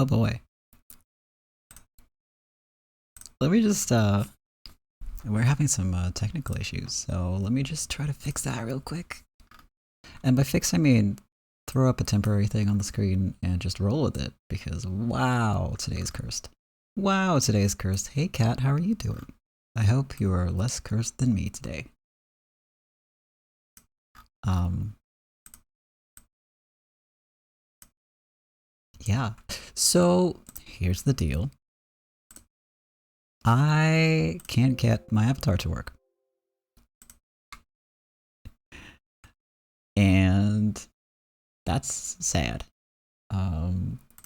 Oh boy. Let me just, we're having some technical issues, so let me just try to fix that real quick. And by fix, I mean throw up a temporary thing on the screen and just roll with it, because wow, today's cursed. Wow, today's cursed. Hey Kat, how are you doing? I hope you are less cursed than me today. Yeah. So, here's the deal. I can't get my avatar to work. And that's sad.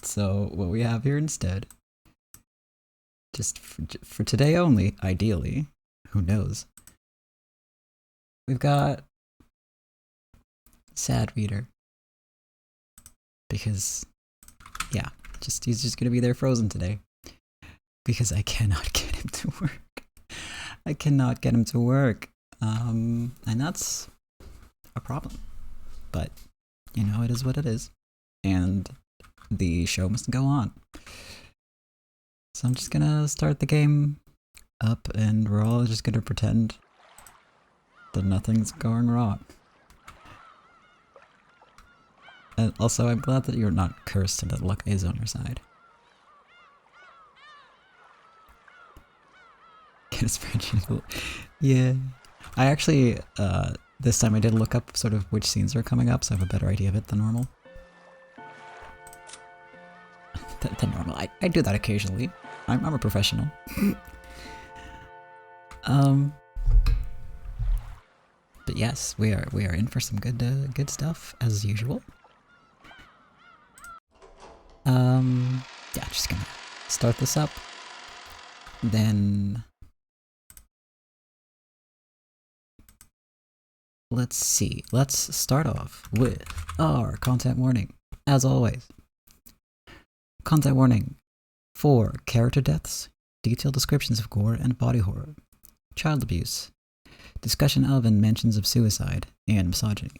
So what we have here instead, just for today only, ideally, who knows, we've got sad reader. Because, yeah, he's just gonna be there frozen today. Because I cannot get him to work. I cannot get him to work. And that's a problem. But, you know, it is what it is. And the show must go on. So I'm just gonna start the game up and we're all just gonna pretend that nothing's going wrong. And also, I'm glad that you're not cursed and that luck is on your side. Get a spreadsheet. Yeah. I actually, this time I did look up sort of which scenes are coming up, so I have a better idea of it than normal. Than normal. I do that occasionally. I'm a professional. But yes, we are in for some good stuff as usual. Yeah, just gonna start this up. Then let's see. Let's start off with our content warning, as always. Content warning for character deaths, detailed descriptions of gore and body horror, child abuse, discussion of and mentions of suicide, and misogyny.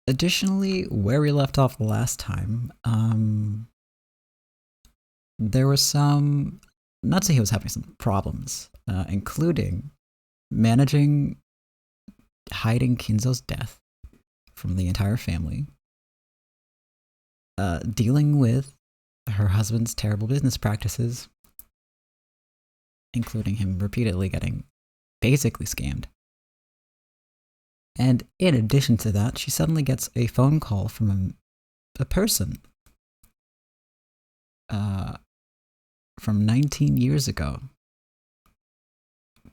Additionally, where we left off last time, there was some, Natsuhi was having some problems, including managing hiding Kinzo's death from the entire family, dealing with her husband's terrible business practices, including him repeatedly getting basically scammed. And in addition to that, she suddenly gets a phone call from a person from 19 years ago,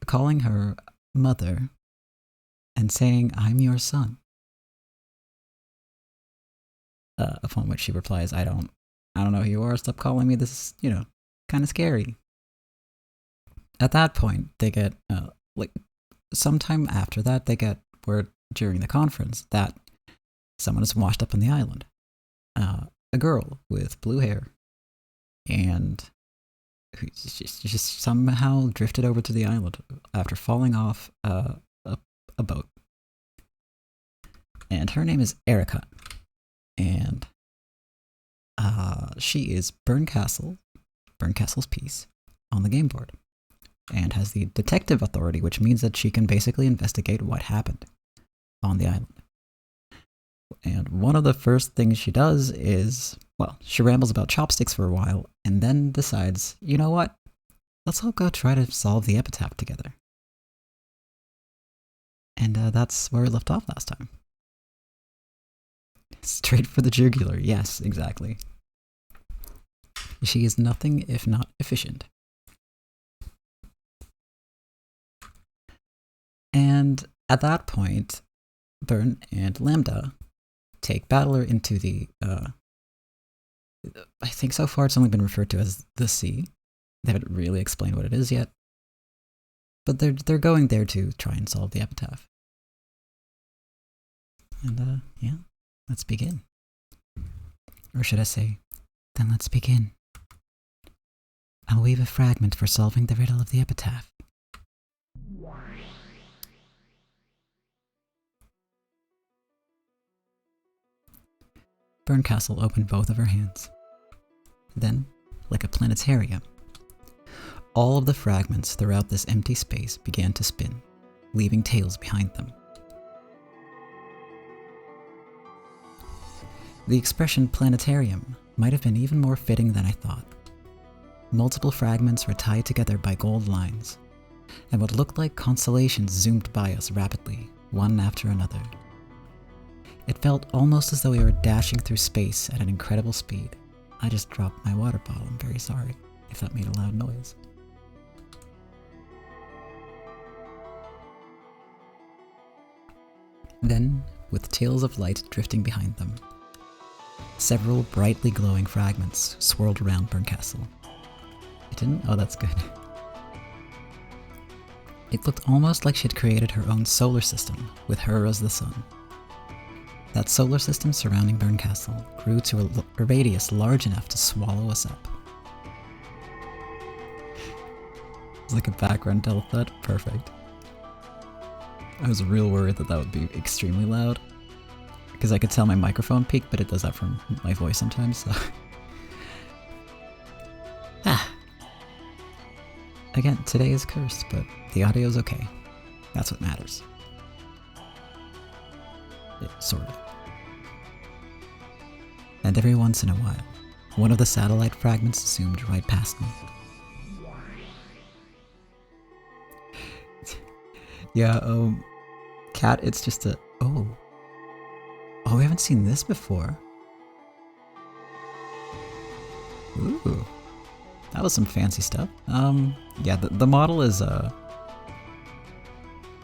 calling her mother and saying, "I'm your son." Upon which she replies, I don't know who you are, stop calling me, this is, you know, kind of scary. At that point, they get, like, sometime after that, they get word during the conference that someone is washed up on the island. A girl with blue hair, and who just somehow drifted over to the island after falling off a boat. And her name is Erica. And she is Berncastle's piece on the game board, and has the detective authority, which means that she can basically investigate what happened on the island. And one of the first things she does is, well, she rambles about chopsticks for a while, and then decides, you know what? Let's all go try to solve the epitaph together. And that's where we left off last time. Straight for the jugular, yes, exactly. She is nothing if not efficient. And at that point, Bern and Lambda take Battler into the, I think so far it's only been referred to as the sea. They haven't really explained what it is yet. But they're going there to try and solve the epitaph. And, yeah, let's begin. Or should I say, then let's begin. I'll weave a fragment for solving the riddle of the epitaph. Berncastle opened both of her hands. Then, like a planetarium, all of the fragments throughout this empty space began to spin, leaving tails behind them. The expression planetarium might have been even more fitting than I thought. Multiple fragments were tied together by gold lines, and what looked like constellations zoomed by us rapidly, one after another. It felt almost as though we were dashing through space at an incredible speed. I just dropped my water bottle, I'm very sorry if that made a loud noise. Then, with tails of light drifting behind them, several brightly glowing fragments swirled around Berncastle. It didn't? Oh, that's good. It looked almost like she'd created her own solar system, with her as the sun. That solar system surrounding Berncastle grew to a radius large enough to swallow us up. It's like a background telephote. Perfect. I was real worried that would be extremely loud, because I could tell my microphone peaked, but it does that from my voice sometimes, so... Again, today is cursed, but the audio's okay. That's what matters. Yeah, sort of. And every once in a while, one of the satellite fragments zoomed right past me. Yeah, Cat, it's just a... Oh, we haven't seen this before. Ooh. That was some fancy stuff. Yeah, the model is,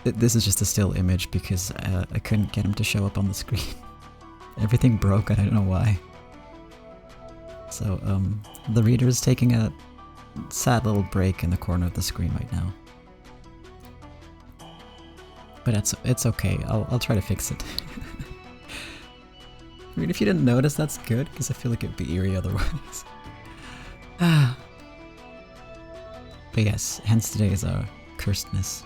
this is just a still image because I couldn't get him to show up on the screen. Everything broke, and I don't know why. So, the reader is taking a sad little break in the corner of the screen right now. But it's okay, I'll try to fix it. I mean, if you didn't notice, that's good, because I feel like it'd be eerie otherwise. But yes, hence today's cursedness.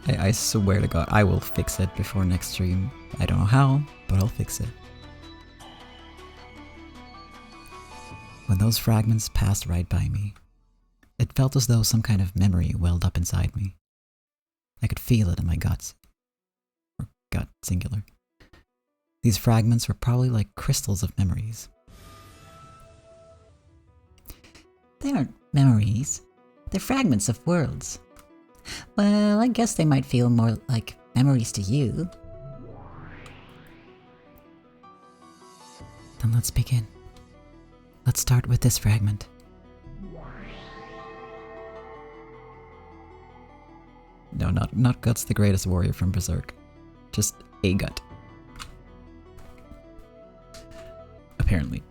I swear to God, I will fix it before next stream. I don't know how, but I'll fix it. When those fragments passed right by me, it felt as though some kind of memory welled up inside me. I could feel it in my guts. Or gut, singular. These fragments were probably like crystals of memories. They aren't memories. They're fragments of worlds. Well, I guess they might feel more like memories to you. Then let's begin. Let's start with this fragment. No, not Guts the greatest warrior from Berserk. Just a Gut. Apparently.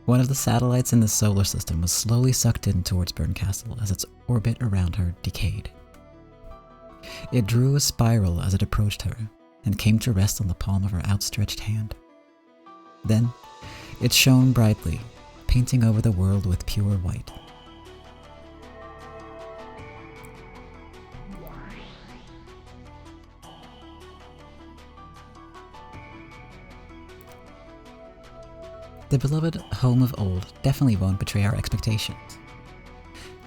One of the satellites in the solar system was slowly sucked in towards Berncastle as its orbit around her decayed. It drew a spiral as it approached her, and came to rest on the palm of her outstretched hand. Then, it shone brightly, painting over the world with pure white. The beloved home of old definitely won't betray our expectations.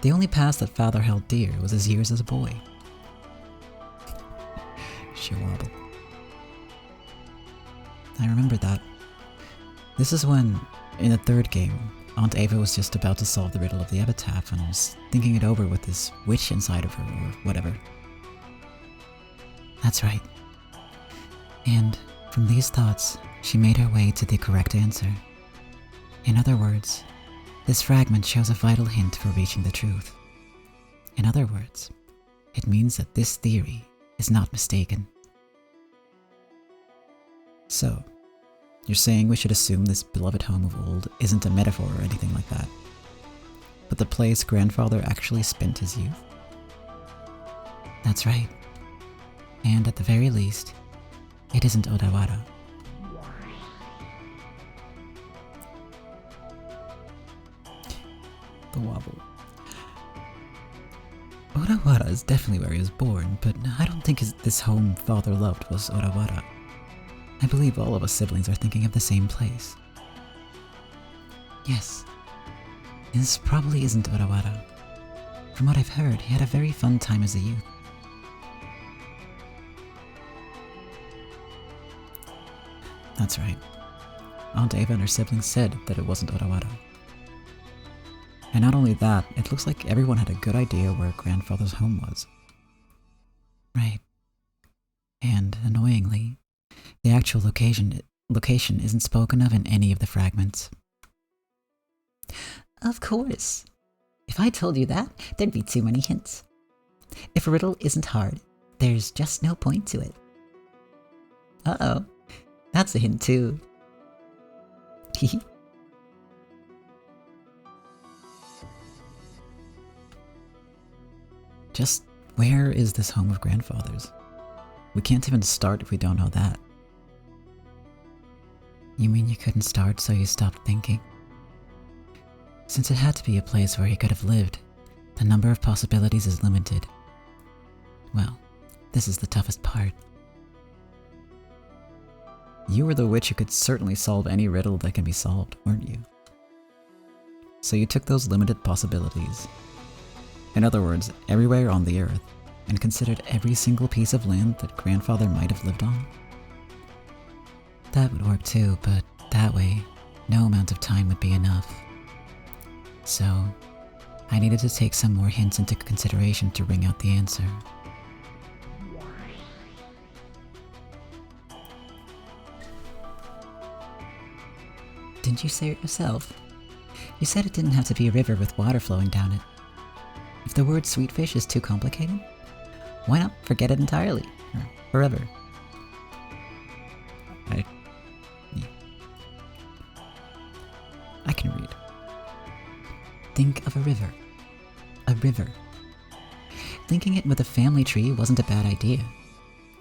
The only past that Father held dear was his years as a boy. She wobbled. I remember that. This is when, in the third game, Aunt Ava was just about to solve the riddle of the epitaph and was thinking it over with this witch inside of her, or whatever. That's right. And from these thoughts, she made her way to the correct answer. In other words, this fragment shows a vital hint for reaching the truth. In other words, it means that this theory is not mistaken. So, you're saying we should assume this beloved home of old isn't a metaphor or anything like that, but the place grandfather actually spent his youth? That's right. And at the very least, it isn't Odawara. The wobble. Orawara is definitely where he was born, but I don't think this home father loved was Orawara. I believe all of us siblings are thinking of the same place. Yes. This probably isn't Orawara. From what I've heard, he had a very fun time as a youth. That's right. Aunt Ava and her siblings said that it wasn't Orawara. And not only that, it looks like everyone had a good idea where grandfather's home was. Right. And, annoyingly, the actual location isn't spoken of in any of the fragments. Of course. If I told you that, there'd be too many hints. If a riddle isn't hard, there's just no point to it. Uh-oh. That's a hint too. Just where is this home of grandfathers? We can't even start if we don't know that. You mean you couldn't start, so you stopped thinking? Since it had to be a place where he could have lived, the number of possibilities is limited. Well, this is the toughest part. You were the witch who could certainly solve any riddle that can be solved, weren't you? So you took those limited possibilities. In other words, everywhere on the earth, and considered every single piece of land that grandfather might have lived on? That would work too, but that way, no amount of time would be enough. So, I needed to take some more hints into consideration to wring out the answer. Didn't you say it yourself? You said it didn't have to be a river with water flowing down it. If the word sweetfish is too complicated, why not forget it entirely, or forever? I can read. Think of a river. A river. Linking it with a family tree wasn't a bad idea.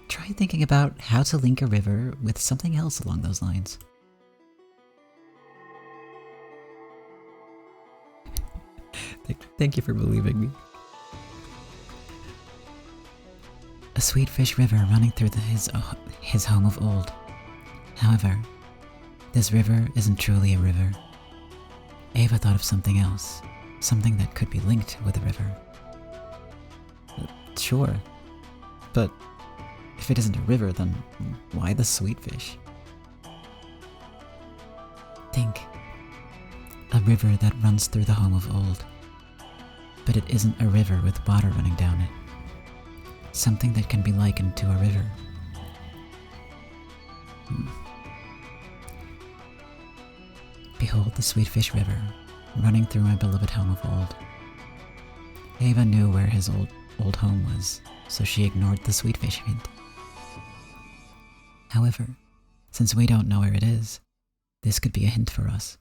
Try thinking about how to link a river with something else along those lines. Thank you for believing me. A sweetfish river running through his home of old. However, this river isn't truly a river. Ava thought of something else, something that could be linked with a river. Sure, but if it isn't a river, then why the sweetfish? Think. A river that runs through the home of old. But it isn't a river with water running down it. Something that can be likened to a river. Behold the Sweetfish River, running through my beloved home of old. Ava knew where his old home was, so she ignored the Sweetfish hint. However, since we don't know where it is, this could be a hint for us.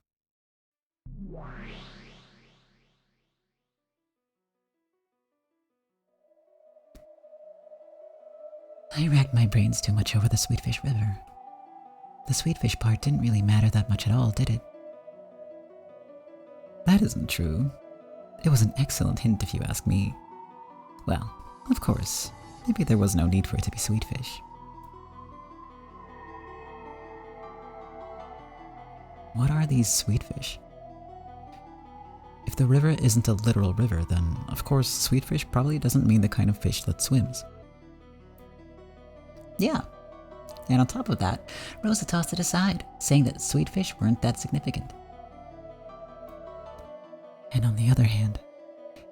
I racked my brains too much over the Sweetfish River. The Sweetfish part didn't really matter that much at all, did it? That isn't true. It was an excellent hint if you ask me. Well, of course, maybe there was no need for it to be Sweetfish. What are these Sweetfish? If the river isn't a literal river, then of course Sweetfish probably doesn't mean the kind of fish that swims. Yeah. And on top of that, Rosa tossed it aside, saying that sweetfish weren't that significant. And on the other hand,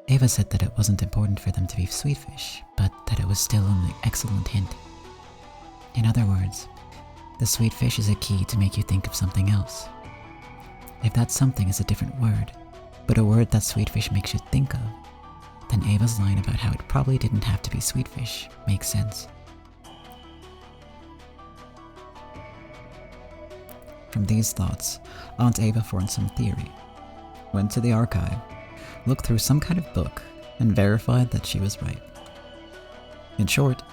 Ava said that it wasn't important for them to be sweetfish, but that it was still an excellent hint. In other words, the sweetfish is a key to make you think of something else. If that something is a different word, but a word that sweetfish makes you think of, then Ava's line about how it probably didn't have to be sweetfish makes sense. From these thoughts, Aunt Ava formed some theory, went to the archive, looked through some kind of book, and verified that she was right. In short,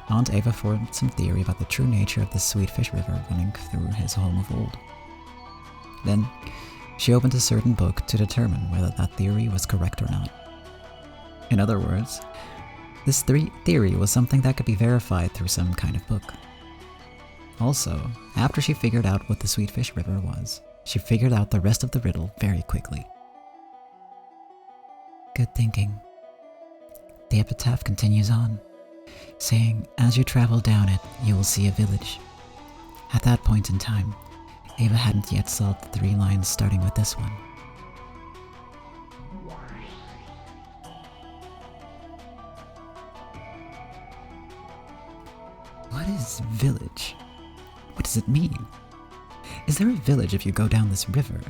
Aunt Ava formed some theory about the true nature of the Sweetfish River running through his home of old. Then, she opened a certain book to determine whether that theory was correct or not. In other words, this theory was something that could be verified through some kind of book. Also, after she figured out what the Sweetfish River was, she figured out the rest of the riddle very quickly. Good thinking. The epitaph continues on, saying, as you travel down it, you will see a village. At that point in time, Ava hadn't yet solved the 3 lines starting with this one. What is village? What does it mean? Is there a village if you go down this river?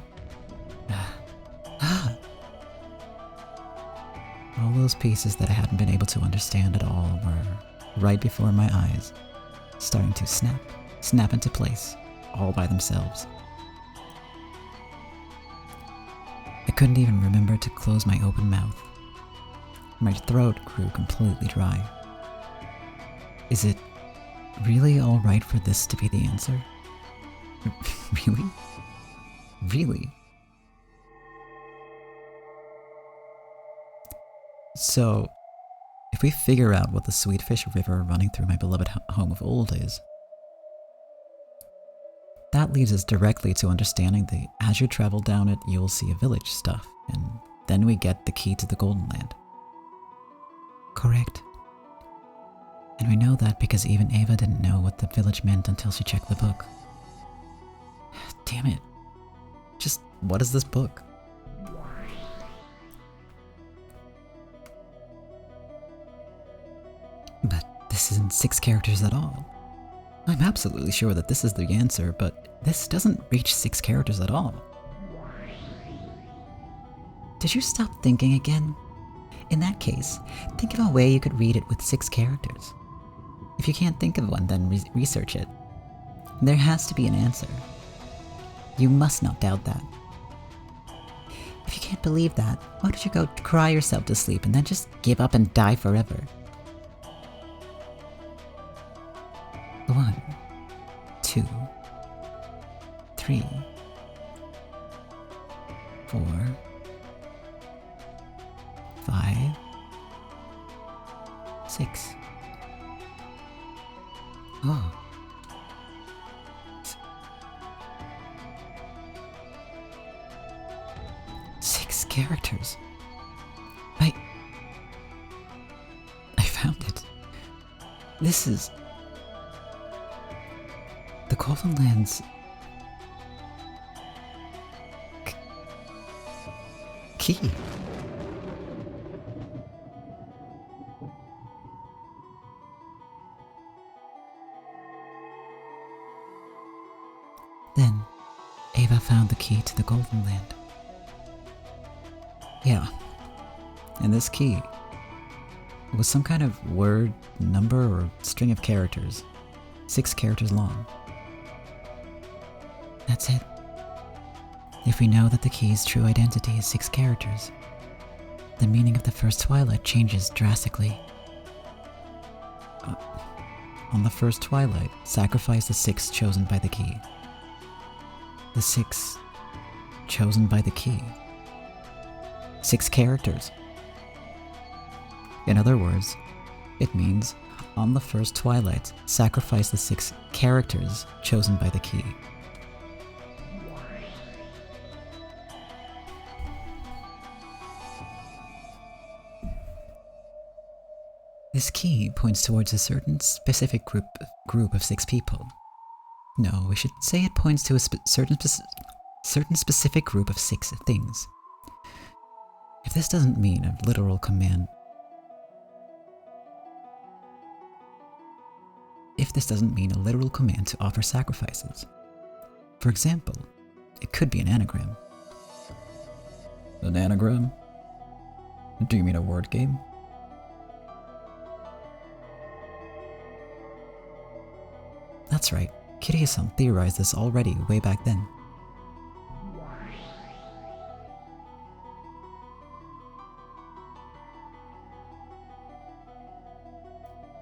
All those pieces that I hadn't been able to understand at all were right before my eyes, starting to snap into place, all by themselves. I couldn't even remember to close my open mouth. My throat grew completely dry. Is it really all right for this to be the answer? Really? Really? So, if we figure out what the Sweetfish River running through my beloved home of old is, that leads us directly to understanding the as you travel down it, you'll see a village stuff, and then we get the key to the Golden Land. Correct. And we know that because even Ava didn't know what the village meant until she checked the book. Damn it. Just what is this book? But this isn't 6 characters at all. I'm absolutely sure that this is the answer, but this doesn't reach 6 characters at all. Did you stop thinking again? In that case, think of a way you could read it with 6 characters. If you can't think of one, then research it. There has to be an answer. You must not doubt that. If you can't believe that, why don't you go cry yourself to sleep and then just give up and die forever? 1, 2, 3, 4, 5, 6. Oh. 6 characters. I found it. This is the Golden Land's key. Then, Ava found the key to the Golden Land. Yeah. And this key was some kind of word, number, or string of characters. 6 characters long. That's it. If we know that the key's true identity is 6 characters, the meaning of the first twilight changes drastically. On the first twilight, sacrifice the 6 chosen by the key. The 6 chosen by the key. 6 characters. In other words, it means on the first twilight, sacrifice the 6 characters chosen by the key. This key points towards a certain specific group of 6 people. No, we should say it points to a certain specific group of 6 things. If this doesn't mean a literal command, to offer sacrifices. For example, it could be an anagram. An anagram? Do you mean a word game? That's right, Kirie-san theorized this already way back then.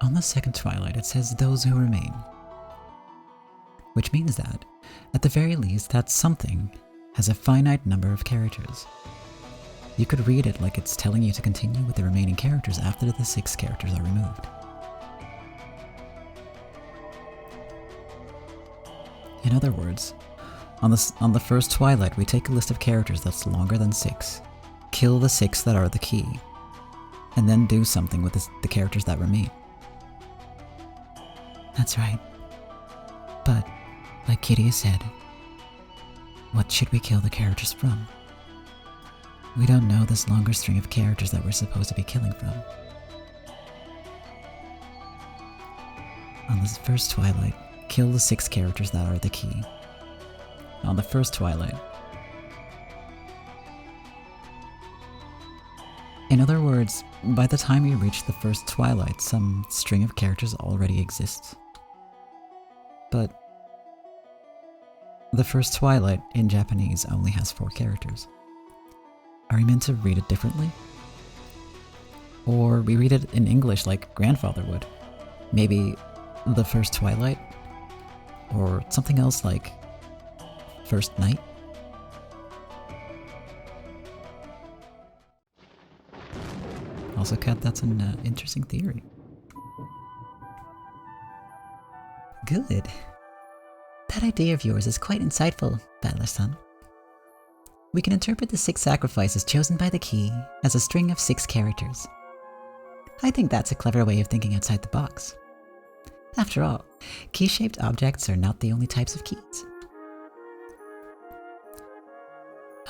On the second twilight, it says those who remain. Which means that, at the very least, that something has a finite number of characters. You could read it like it's telling you to continue with the remaining characters after the 6 characters are removed. In other words, on the first Twilight, we take a list of characters that's longer than 6, kill the 6 that are the key, and then do something with the characters that remain. That's right. But, like Kitty said, what should we kill the characters from? We don't know this longer string of characters that we're supposed to be killing from. On this first Twilight, kill the 6 characters that are the key. On the first Twilight. In other words, by the time you reach the first Twilight, some string of characters already exists. But the first Twilight in Japanese only has 4 characters. Are we meant to read it differently? Or we read it in English like grandfather would? Maybe the first Twilight? Or something else like First Night? Also, Kat, that's an interesting theory. Good. That idea of yours is quite insightful, Battler-san. We can interpret the 6 sacrifices chosen by the key as a string of 6 characters. I think that's a clever way of thinking outside the box. After all, key-shaped objects are not the only types of keys.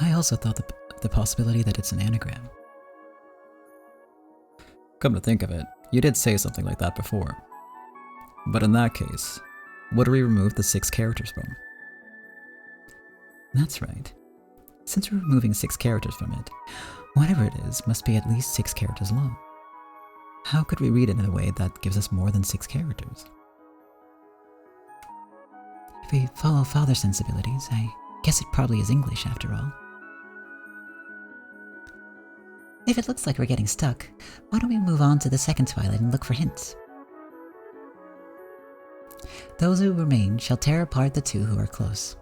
I also thought the possibility that it's an anagram. Come to think of it, you did say something like that before. But in that case, what do we remove the 6 characters from? That's right. Since we're removing 6 characters from it, whatever it is must be at least 6 characters long. How could we read it in a way that gives us more than 6 characters? If we follow father sensibilities, I guess it probably is English after all. If it looks like we're getting stuck, why don't we move on to the second Twilight and look for hints? Those who remain shall tear apart the 2 who are close.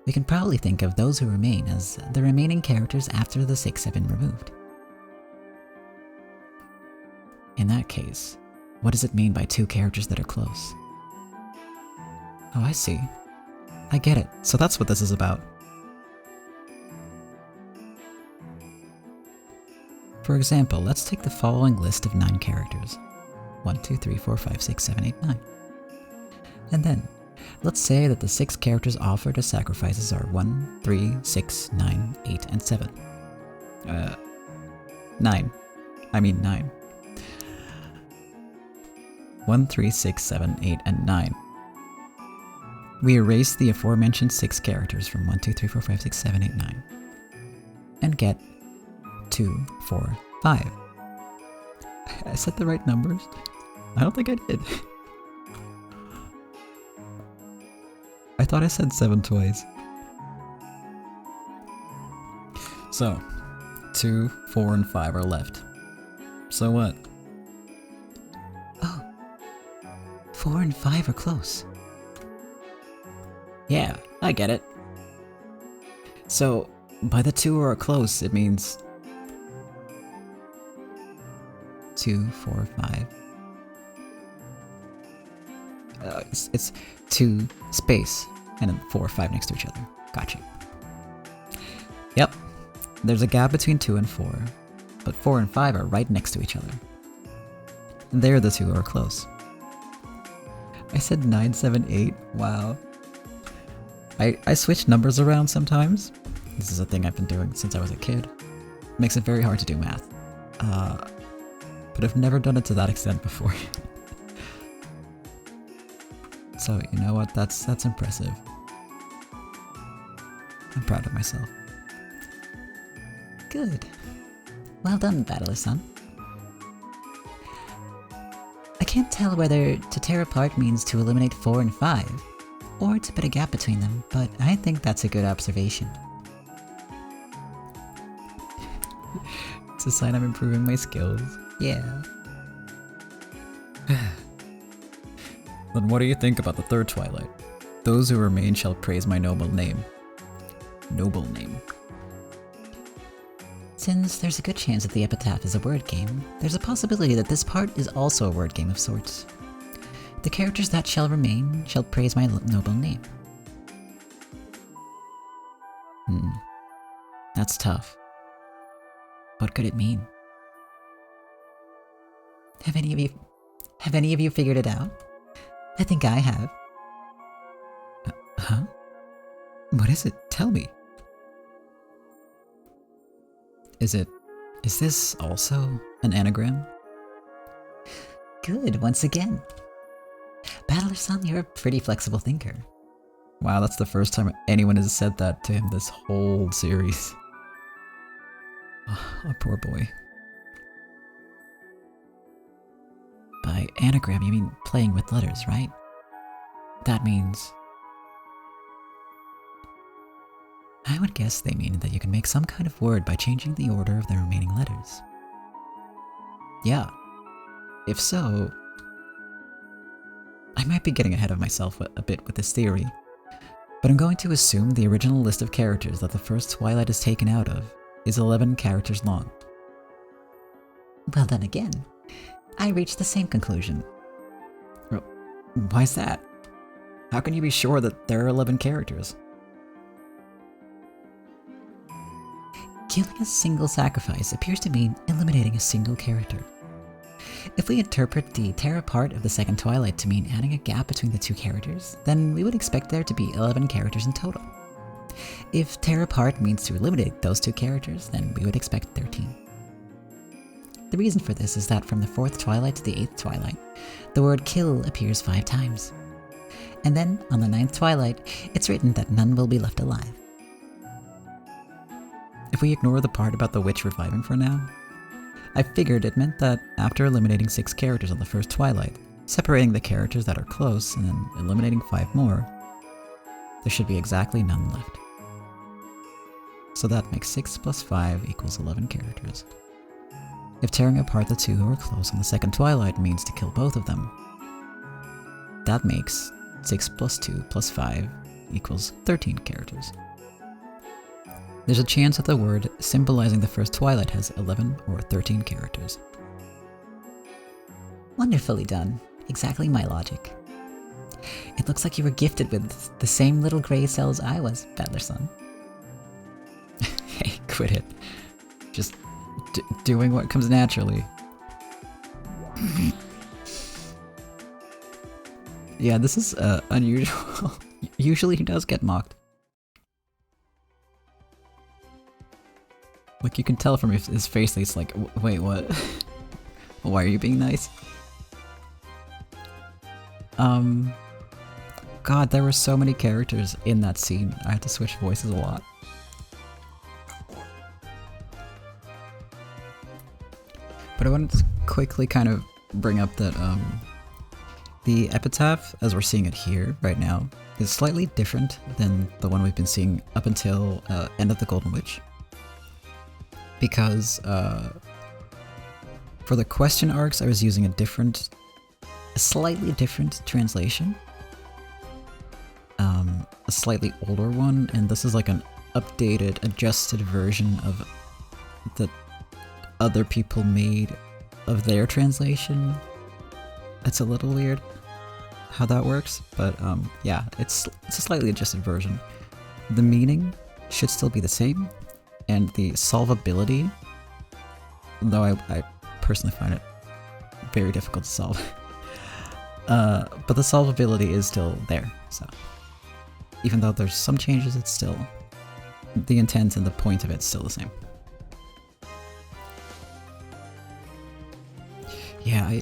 We can probably think of those who remain as the remaining characters after the 6 have been removed. In that case, what does it mean by 2 characters that are close? Oh, I see. I get it. So that's what this is about. For example, let's take the following list of 9 characters. 1, 2, 3, 4, 5, 6, 7, 8, 9. And then, let's say that the 6 characters offered as sacrifices are 1, 3, 6, 9, 8, and 7. 9. I mean 9. 1, 3, 6, 7, 8, and 9. We erase the aforementioned 6 characters from 1, 2, 3, 4, 5, 6, 7, 8, 9. And get 2, 4, 5. I said the right numbers? I don't think I did. I thought I said 7 twice. So, 2, 4, and 5 are left. So what? Oh, 4 and 5 are close. Yeah, I get it. So, by the 2 are close, it means 2, 4, 5. It's 2 space and then 4, 5 next to each other. Got you. Yep, there's a gap between 2 and 4, but 4 and 5 are right next to each other. There the 2 are close. I said 9, 7, 8. Wow. I switch numbers around sometimes. This is a thing I've been doing since I was a kid. Makes it very hard to do math. But I've never done it to that extent before. So, you know what? That's impressive. I'm proud of myself. Good. Well done, Battler-san. I can't tell whether to tear apart means to eliminate 4 and 5, or to put a gap between them, but I think that's a good observation. It's a sign I'm improving my skills. Yeah. Then what do you think about the third Twilight? Those who remain shall praise my noble name. Noble name. Since there's a good chance that the epitaph is a word game, there's a possibility that this part is also a word game of sorts. The characters that shall remain shall praise my noble name. That's tough. What could it mean? Have any of you figured it out? I think I have. Huh? What is it? Tell me. Is this also an anagram? Good, once again. Battler-san, you're a pretty flexible thinker. Wow, that's the first time anyone has said that to him this whole series. Oh, poor boy. By anagram, you mean playing with letters, right? That means... I would guess they mean that you can make some kind of word by changing the order of the remaining letters. Yeah. If so... I might be getting ahead of myself a bit with this theory, but I'm going to assume the original list of characters that the first Twilight is taken out of is 11 characters long. Well then again, I reached the same conclusion. Why's that? How can you be sure that there are 11 characters? Killing a single sacrifice appears to mean eliminating a single character. If we interpret the tear apart of the second Twilight to mean adding a gap between the two characters, then we would expect there to be 11 characters in total. If tear apart means to eliminate those two characters, then we would expect 13. The reason for this is that from the 4th Twilight to the 8th Twilight, the word kill appears 5 times. And then, on the 9th Twilight, it's written that none will be left alive. If we ignore the part about the witch reviving for now, I figured it meant that after eliminating 6 characters on the first Twilight, separating the characters that are close and then eliminating 5 more, there should be exactly none left. So that makes 6 plus 5 equals 11 characters. If tearing apart the 2 who are close on the second Twilight means to kill both of them, that makes 6 plus 2 plus 5 equals 13 characters. There's a chance that the word symbolizing the first Twilight has 11 or 13 characters. Wonderfully done. Exactly my logic. It looks like you were gifted with the same little gray cells I was, Battler-san. Hey, quit it. Just doing what comes naturally. Yeah, this is unusual. Usually he does get mocked. Like, you can tell from his face that he's like, wait, what? Why are you being nice? God, there were so many characters in that scene. I had to switch voices a lot. But I wanted to quickly kind of bring up that the epitaph, as we're seeing it here right now, is slightly different than the one we've been seeing up until End of the Golden Witch. Because for the question arcs, I was using a slightly different translation. A slightly older one, and this is like an updated, adjusted version of the other people made of their translation. It's a little weird how that works, but yeah, it's a slightly adjusted version. The meaning should still be the same, and the solvability, though I personally find it very difficult to solve, but the solvability is still there, so even though there's some changes, it's still, the intent and the point of it's still the same. Yeah,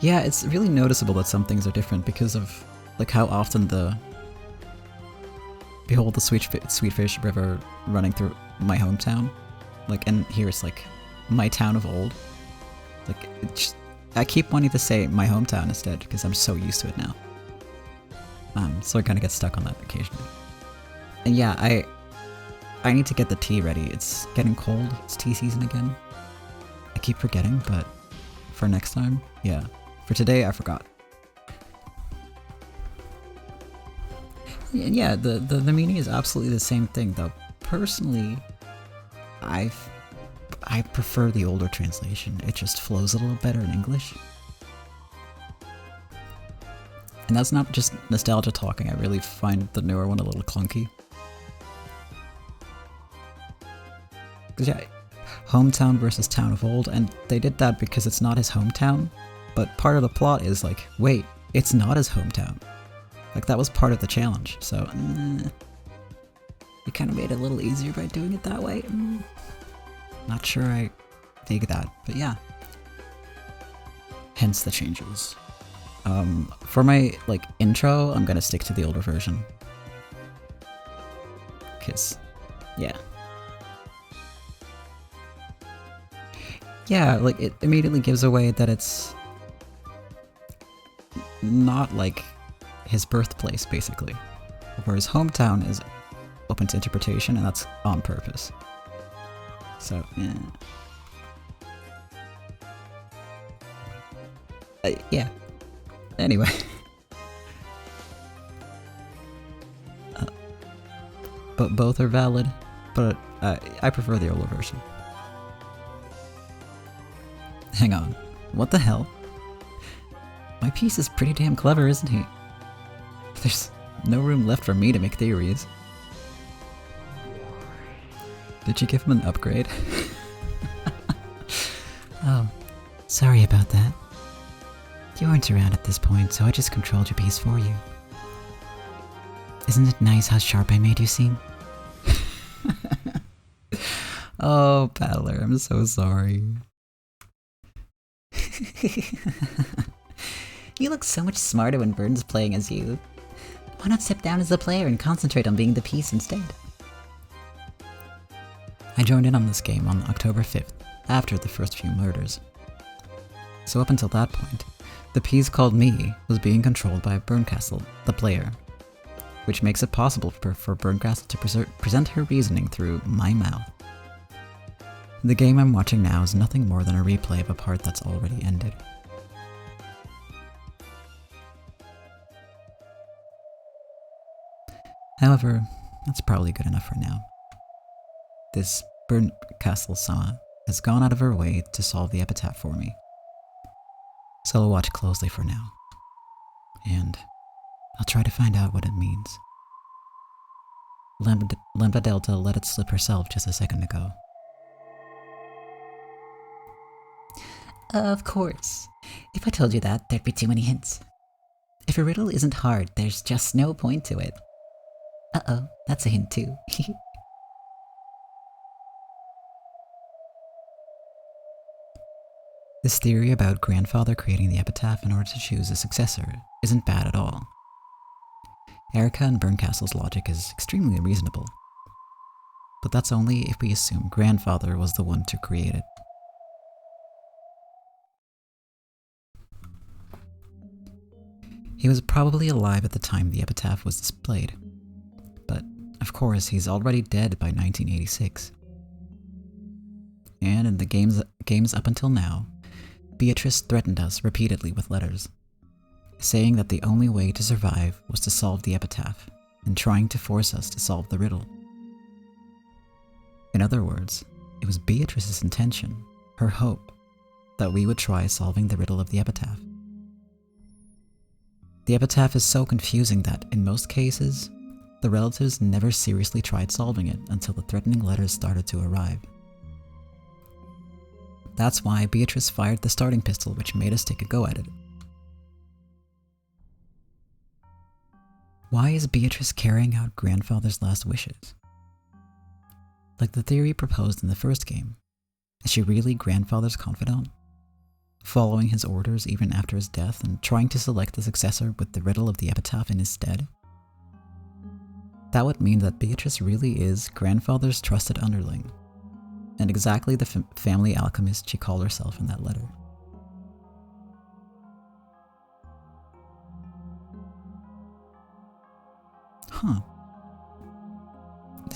yeah, it's really noticeable that some things are different because of like how often the behold the Sweetfish River running through my hometown, like, and here it's like my town of old. Like, I keep wanting to say my hometown instead because I'm so used to it now. So I kind of get stuck on that occasionally. And yeah, I need to get the tea ready. It's getting cold. It's tea season again. I keep forgetting, but for next time, yeah. For today, I forgot. Yeah, the meaning is absolutely the same thing, though personally, I prefer the older translation. It just flows a little better in English. And that's not just nostalgia talking, I really find the newer one a little clunky. Because yeah, hometown versus town of old, and they did that because it's not his hometown, but part of the plot is like, wait, it's not his hometown. Like, that was part of the challenge, so you kind of made it a little easier by doing it that way. Not sure I dig that, but yeah. Hence the changes. For my, like, intro, I'm gonna stick to the older version. 'Cause, yeah. Yeah, like, it immediately gives away that it's not, like, his birthplace, basically. Whereas hometown is open to interpretation, and that's on purpose. So, yeah. Yeah. Anyway. But both are valid, but I prefer the older version. Hang on. What the hell? My piece is pretty damn clever, isn't he? There's no room left for me to make theories. Did you give him an upgrade? Oh, sorry about that. You weren't around at this point, so I just controlled your piece for you. Isn't it nice how sharp I made you seem? Oh, Battler, I'm so sorry. You look so much smarter when Burton's playing as you. Why not step down as the player and concentrate on being the piece instead? I joined in on this game on October 5th, after the first few murders. So up until that point, the piece called me was being controlled by Berncastle, the player, which makes it possible for Berncastle to present her reasoning through my mouth. The game I'm watching now is nothing more than a replay of a part that's already ended. However, that's probably good enough for now. This Berncastle-sama has gone out of her way to solve the epitaph for me. So I'll watch closely for now. And I'll try to find out what it means. Lambda Delta let it slip herself just a second ago. Of course. If I told you that, there'd be too many hints. If a riddle isn't hard, there's just no point to it. Uh-oh, that's a hint too. This theory about grandfather creating the epitaph in order to choose a successor isn't bad at all. Erica and Berncastle's logic is extremely reasonable. But that's only if we assume grandfather was the one to create it. He was probably alive at the time the epitaph was displayed. But, of course, he's already dead by 1986. And in the games up until now, Beatrice threatened us repeatedly with letters, saying that the only way to survive was to solve the epitaph, and trying to force us to solve the riddle. In other words, it was Beatrice's intention, her hope, that we would try solving the riddle of the epitaph. The epitaph is so confusing that, in most cases, the relatives never seriously tried solving it until the threatening letters started to arrive. That's why Beatrice fired the starting pistol, which made us take a go at it. Why is Beatrice carrying out grandfather's last wishes? Like the theory proposed in the first game, is she really grandfather's confidant? Following his orders even after his death and trying to select the successor with the riddle of the epitaph in his stead? That would mean that Beatrice really is grandfather's trusted underling, and exactly the family alchemist she called herself in that letter. Huh.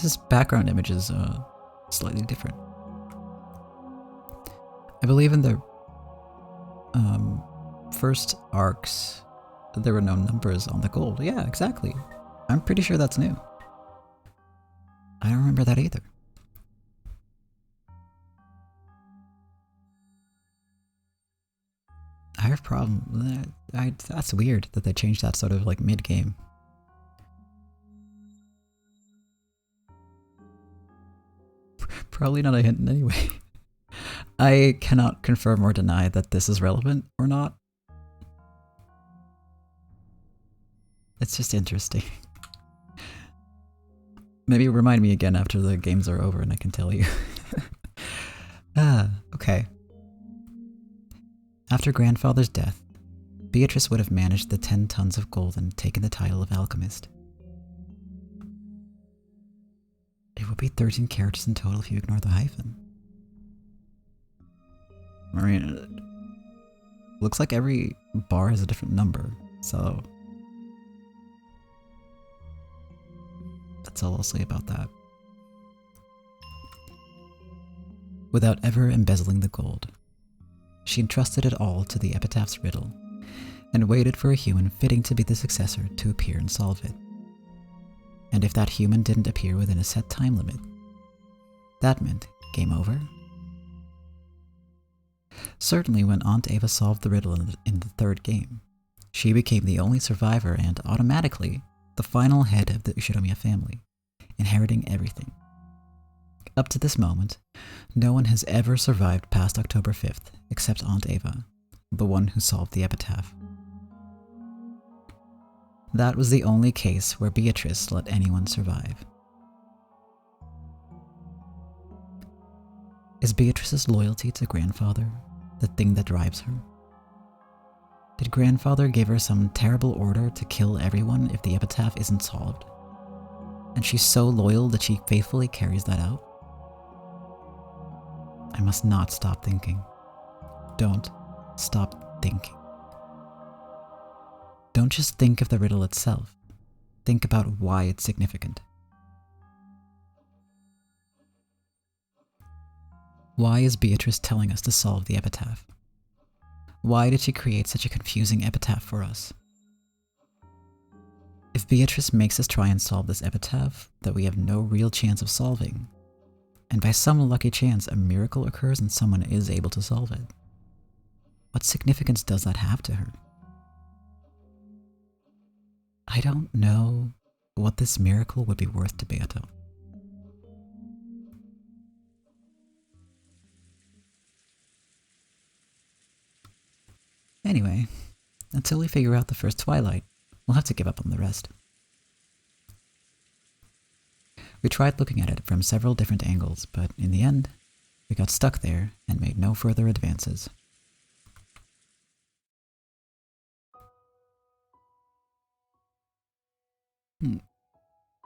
This background image is slightly different. I believe in the first arcs, there were no numbers on the gold. Yeah, exactly. I'm pretty sure that's new. I don't remember that either. I have a problem. That's weird that they changed that sort of like mid-game. Probably not a hint anyway. I cannot confirm or deny that this is relevant or not. It's just interesting. Maybe remind me again after the games are over and I can tell you. Okay. After grandfather's death, Beatrice would have managed the 10 tons of gold and taken the title of alchemist. It would be 13 characters in total if you ignore the hyphen. Maria, looks like every bar has a different number, so that's all I'll say about that. Without ever embezzling the gold, she entrusted it all to the epitaph's riddle, and waited for a human fitting to be the successor to appear and solve it. And if that human didn't appear within a set time limit, that meant game over. Certainly when Aunt Ava solved the riddle in the third game, she became the only survivor and automatically the final head of the Ushiromiya family, inheriting everything. Up to this moment, no one has ever survived past October 5th except Aunt Ava, the one who solved the epitaph. That was the only case where Beatrice let anyone survive. Is Beatrice's loyalty to grandfather the thing that drives her? Did grandfather give her some terrible order to kill everyone if the epitaph isn't solved? And she's so loyal that she faithfully carries that out? I must not stop thinking. Don't stop thinking. Don't just think of the riddle itself. Think about why it's significant. Why is Beatrice telling us to solve the epitaph? Why did she create such a confusing epitaph for us? If Beatrice makes us try and solve this epitaph that we have no real chance of solving, and by some lucky chance a miracle occurs and someone is able to solve it, what significance does that have to her? I don't know what this miracle would be worth to Beato. Anyway, until we figure out the first Twilight, we'll have to give up on the rest. We tried looking at it from several different angles, but in the end, we got stuck there and made no further advances.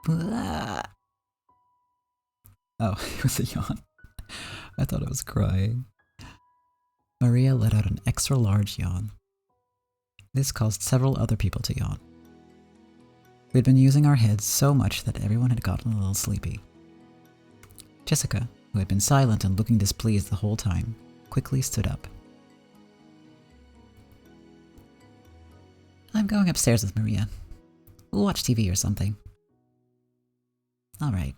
Oh, it was a yawn. I thought I was crying. Maria let out an extra large yawn. This caused several other people to yawn. We'd been using our heads so much that everyone had gotten a little sleepy. Jessica, who had been silent and looking displeased the whole time, quickly stood up. I'm going upstairs with Maria. We'll watch TV or something. Alright,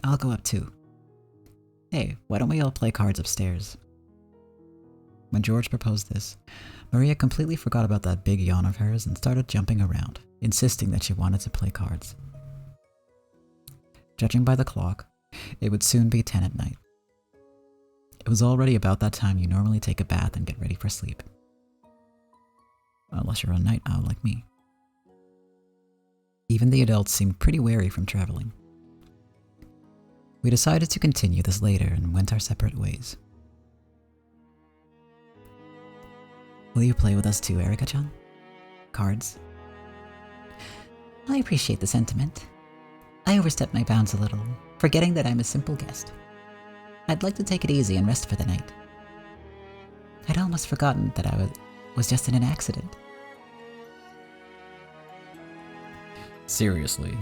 I'll go up too. Hey, why don't we all play cards upstairs? When George proposed this, Maria completely forgot about that big yawn of hers and started jumping around, insisting that she wanted to play cards. Judging by the clock, it would soon be 10 at night. It was already about that time you normally take a bath and get ready for sleep. Unless you're a night owl like me. Even the adults seemed pretty wary from traveling. We decided to continue this later and went our separate ways. Will you play with us too, Erika-chan? Cards? I appreciate the sentiment. I overstepped my bounds a little, forgetting that I'm a simple guest. I'd like to take it easy and rest for the night. I'd almost forgotten that I was just in an accident. Seriously.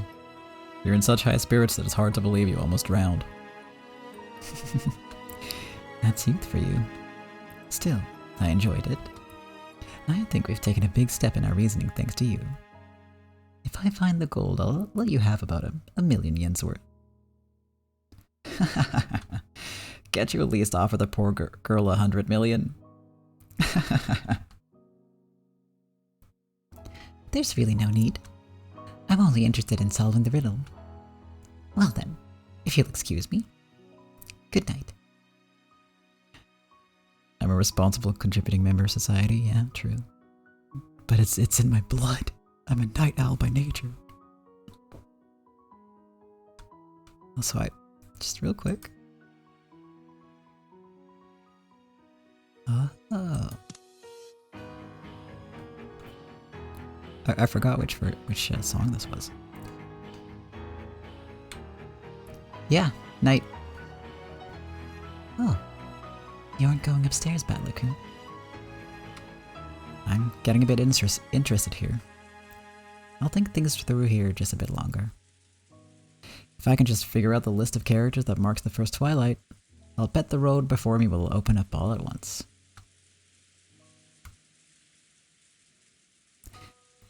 You're in such high spirits that it's hard to believe you almost drowned. That's youth for you. Still, I enjoyed it. I think we've taken a big step in our reasoning thanks to you. If I find the gold, I'll let you have about a million yen's worth. Can't you at least offer the poor girl 100 million? There's really no need. I'm only interested in solving the riddle. Well then, if you'll excuse me. Good night. I'm a responsible contributing member of society, yeah, true. But it's in my blood. I'm a night owl by nature. Also, just real quick. I forgot which song this was. Yeah, night. Oh, you aren't going upstairs, Batlacoon. I'm getting a bit interested here. I'll think things through here just a bit longer. If I can just figure out the list of characters that marks the first twilight, I'll bet the road before me will open up all at once.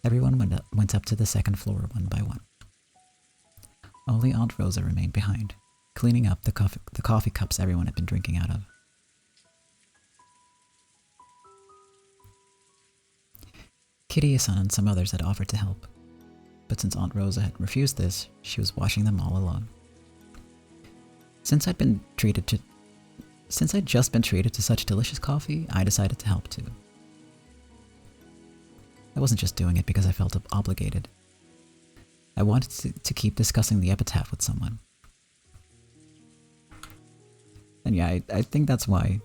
Everyone went up to the second floor one by one. Only Aunt Rosa remained behind, cleaning up the coffee cups everyone had been drinking out of. Kitty-san and some others had offered to help, but since Aunt Rosa had refused this, she was washing them all alone. Since I'd just been treated to such delicious coffee, I decided to help too. I wasn't just doing it because I felt obligated. I wanted to keep discussing the epitaph with someone. And yeah, I think that's why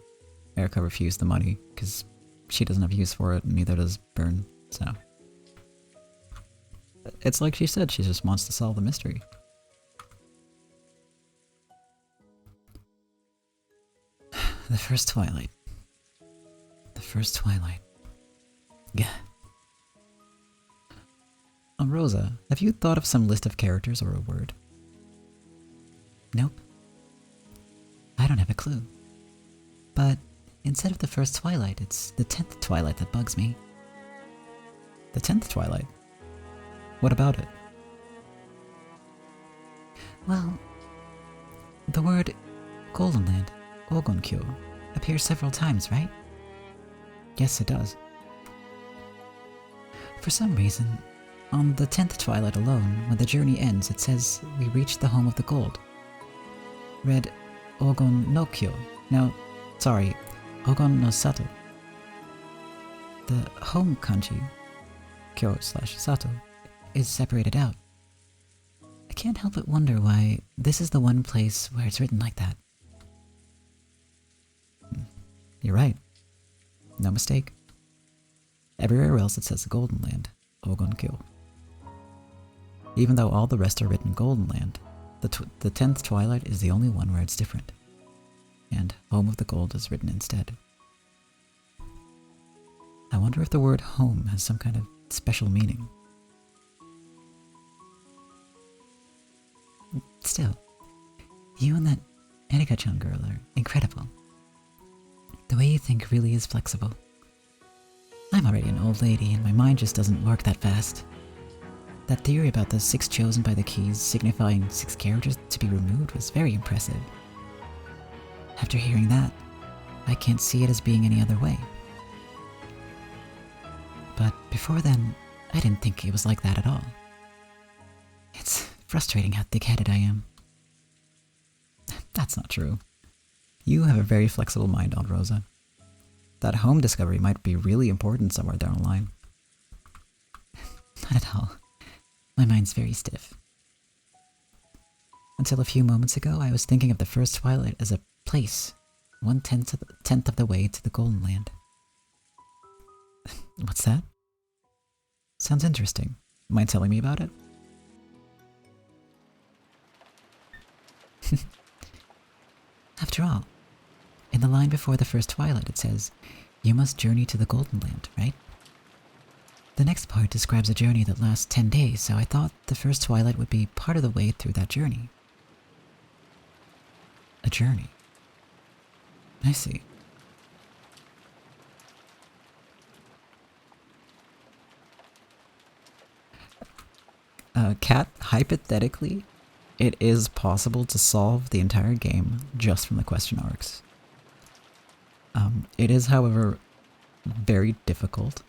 Erica refused the money, because she doesn't have use for it, and neither does Byrne, so. It's like she said, she just wants to solve the mystery. The first twilight. The first twilight. Yeah. Rosa, have you thought of some list of characters or a word? Nope. I don't have a clue. But instead of the first twilight, it's the 10th twilight that bugs me. The 10th twilight? What about it? Well, the word Golden Land, Ogonkyo, appears several times, right? Yes, it does. For some reason, on the 10th twilight alone, when the journey ends, it says we reached the home of the gold. Read Ogon no Kyo. No, sorry, Ogon no Sato. The home kanji, Kyo/Sato, is separated out. I can't help but wonder why this is the one place where it's written like that. You're right. No mistake. Everywhere else it says the Golden Land, Ogonkyo. Even though all the rest are written Golden Land, the 10th twilight is the only one where it's different. And Home of the Gold is written instead. I wonder if the word home has some kind of special meaning. Still, you and that Erika-chan girl are incredible. The way you think really is flexible. I'm already an old lady and my mind just doesn't work that fast. That theory about the 6 chosen by the keys signifying 6 characters to be removed was very impressive. After hearing that, I can't see it as being any other way. But before then, I didn't think it was like that at all. It's frustrating how thick-headed I am. That's not true. You have a very flexible mind, Aunt Rosa. That home discovery might be really important somewhere down the line. Not at all. My mind's very stiff. Until a few moments ago, I was thinking of the first twilight as a place, 1/10 of the way to the Golden Land. What's that? Sounds interesting. Mind telling me about it? After all, in the line before the first twilight it says, you must journey to the Golden Land, right? The next part describes a journey that lasts 10 days, so I thought the first twilight would be part of the way through that journey. A journey. I see. Cat, hypothetically, it is possible to solve the entire game just from the question arcs. It is, however, very difficult,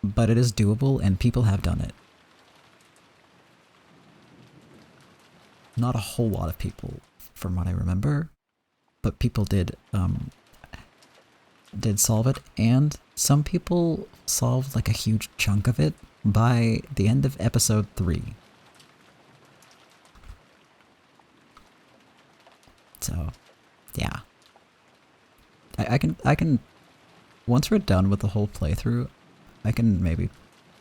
but it is doable and people have done it. Not a whole lot of people, from what I remember, but people did solve it, and some people solved like a huge chunk of it by the end of episode 3. So, yeah. I can once we're done with the whole playthrough, I can maybe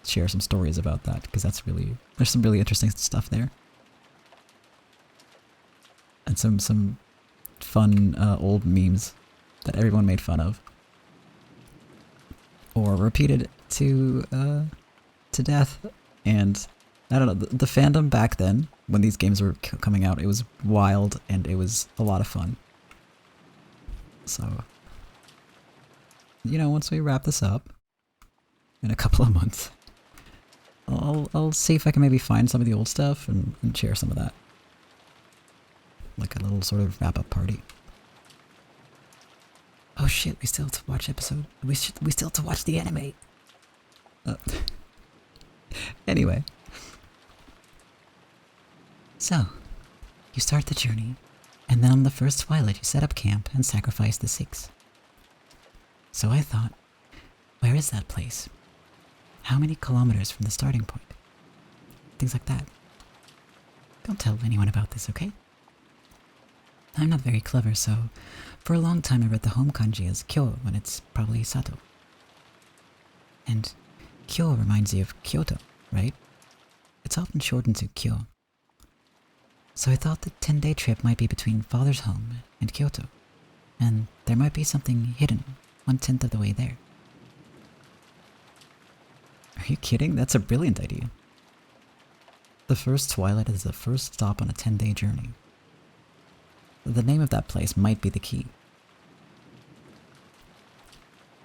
share some stories about that, because there's some really interesting stuff there. And some fun old memes that everyone made fun of. Or repeated to death. And I don't know, the fandom back then, when these games were coming out, it was wild and it was a lot of fun. So, once we wrap this up in a couple of months, I'll see if I can maybe find some of the old stuff and share some of that. Like a little sort of wrap-up party. Oh shit, we still have to watch we still have to watch the anime. Anyway. So, you start the journey, and then on the first twilight you set up camp and sacrifice the 6. So I thought, where is that place? How many kilometers from the starting point? Things like that. Don't tell anyone about this, okay? I'm not very clever, so for a long time I read the home kanji as Kyo when it's probably Sato. And Kyo reminds you of Kyoto, right? It's often shortened to Kyo. So I thought the 10-day trip might be between Father's home and Kyoto, and there might be something hidden 1/10 of the way there. Are you kidding? That's a brilliant idea. The first twilight is the first stop on a 10-day journey. The name of that place might be the key.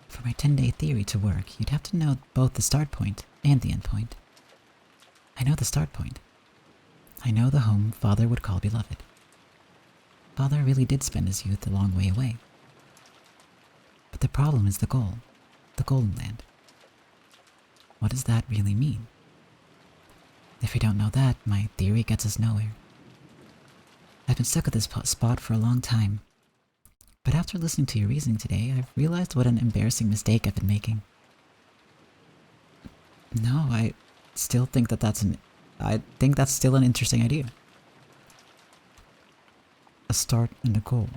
For my 10-day theory to work, you'd have to know both the start point and the end point. I know the start point. I know the home Father would call beloved. Father really did spend his youth a long way away. But the problem is the goal, the Golden Land. What does that really mean? If we don't know that, my theory gets us nowhere. I've been stuck at this spot for a long time, but after listening to your reasoning today, I've realized what an embarrassing mistake I've been making. No, I still think I think that's still an interesting idea. A start and a goal.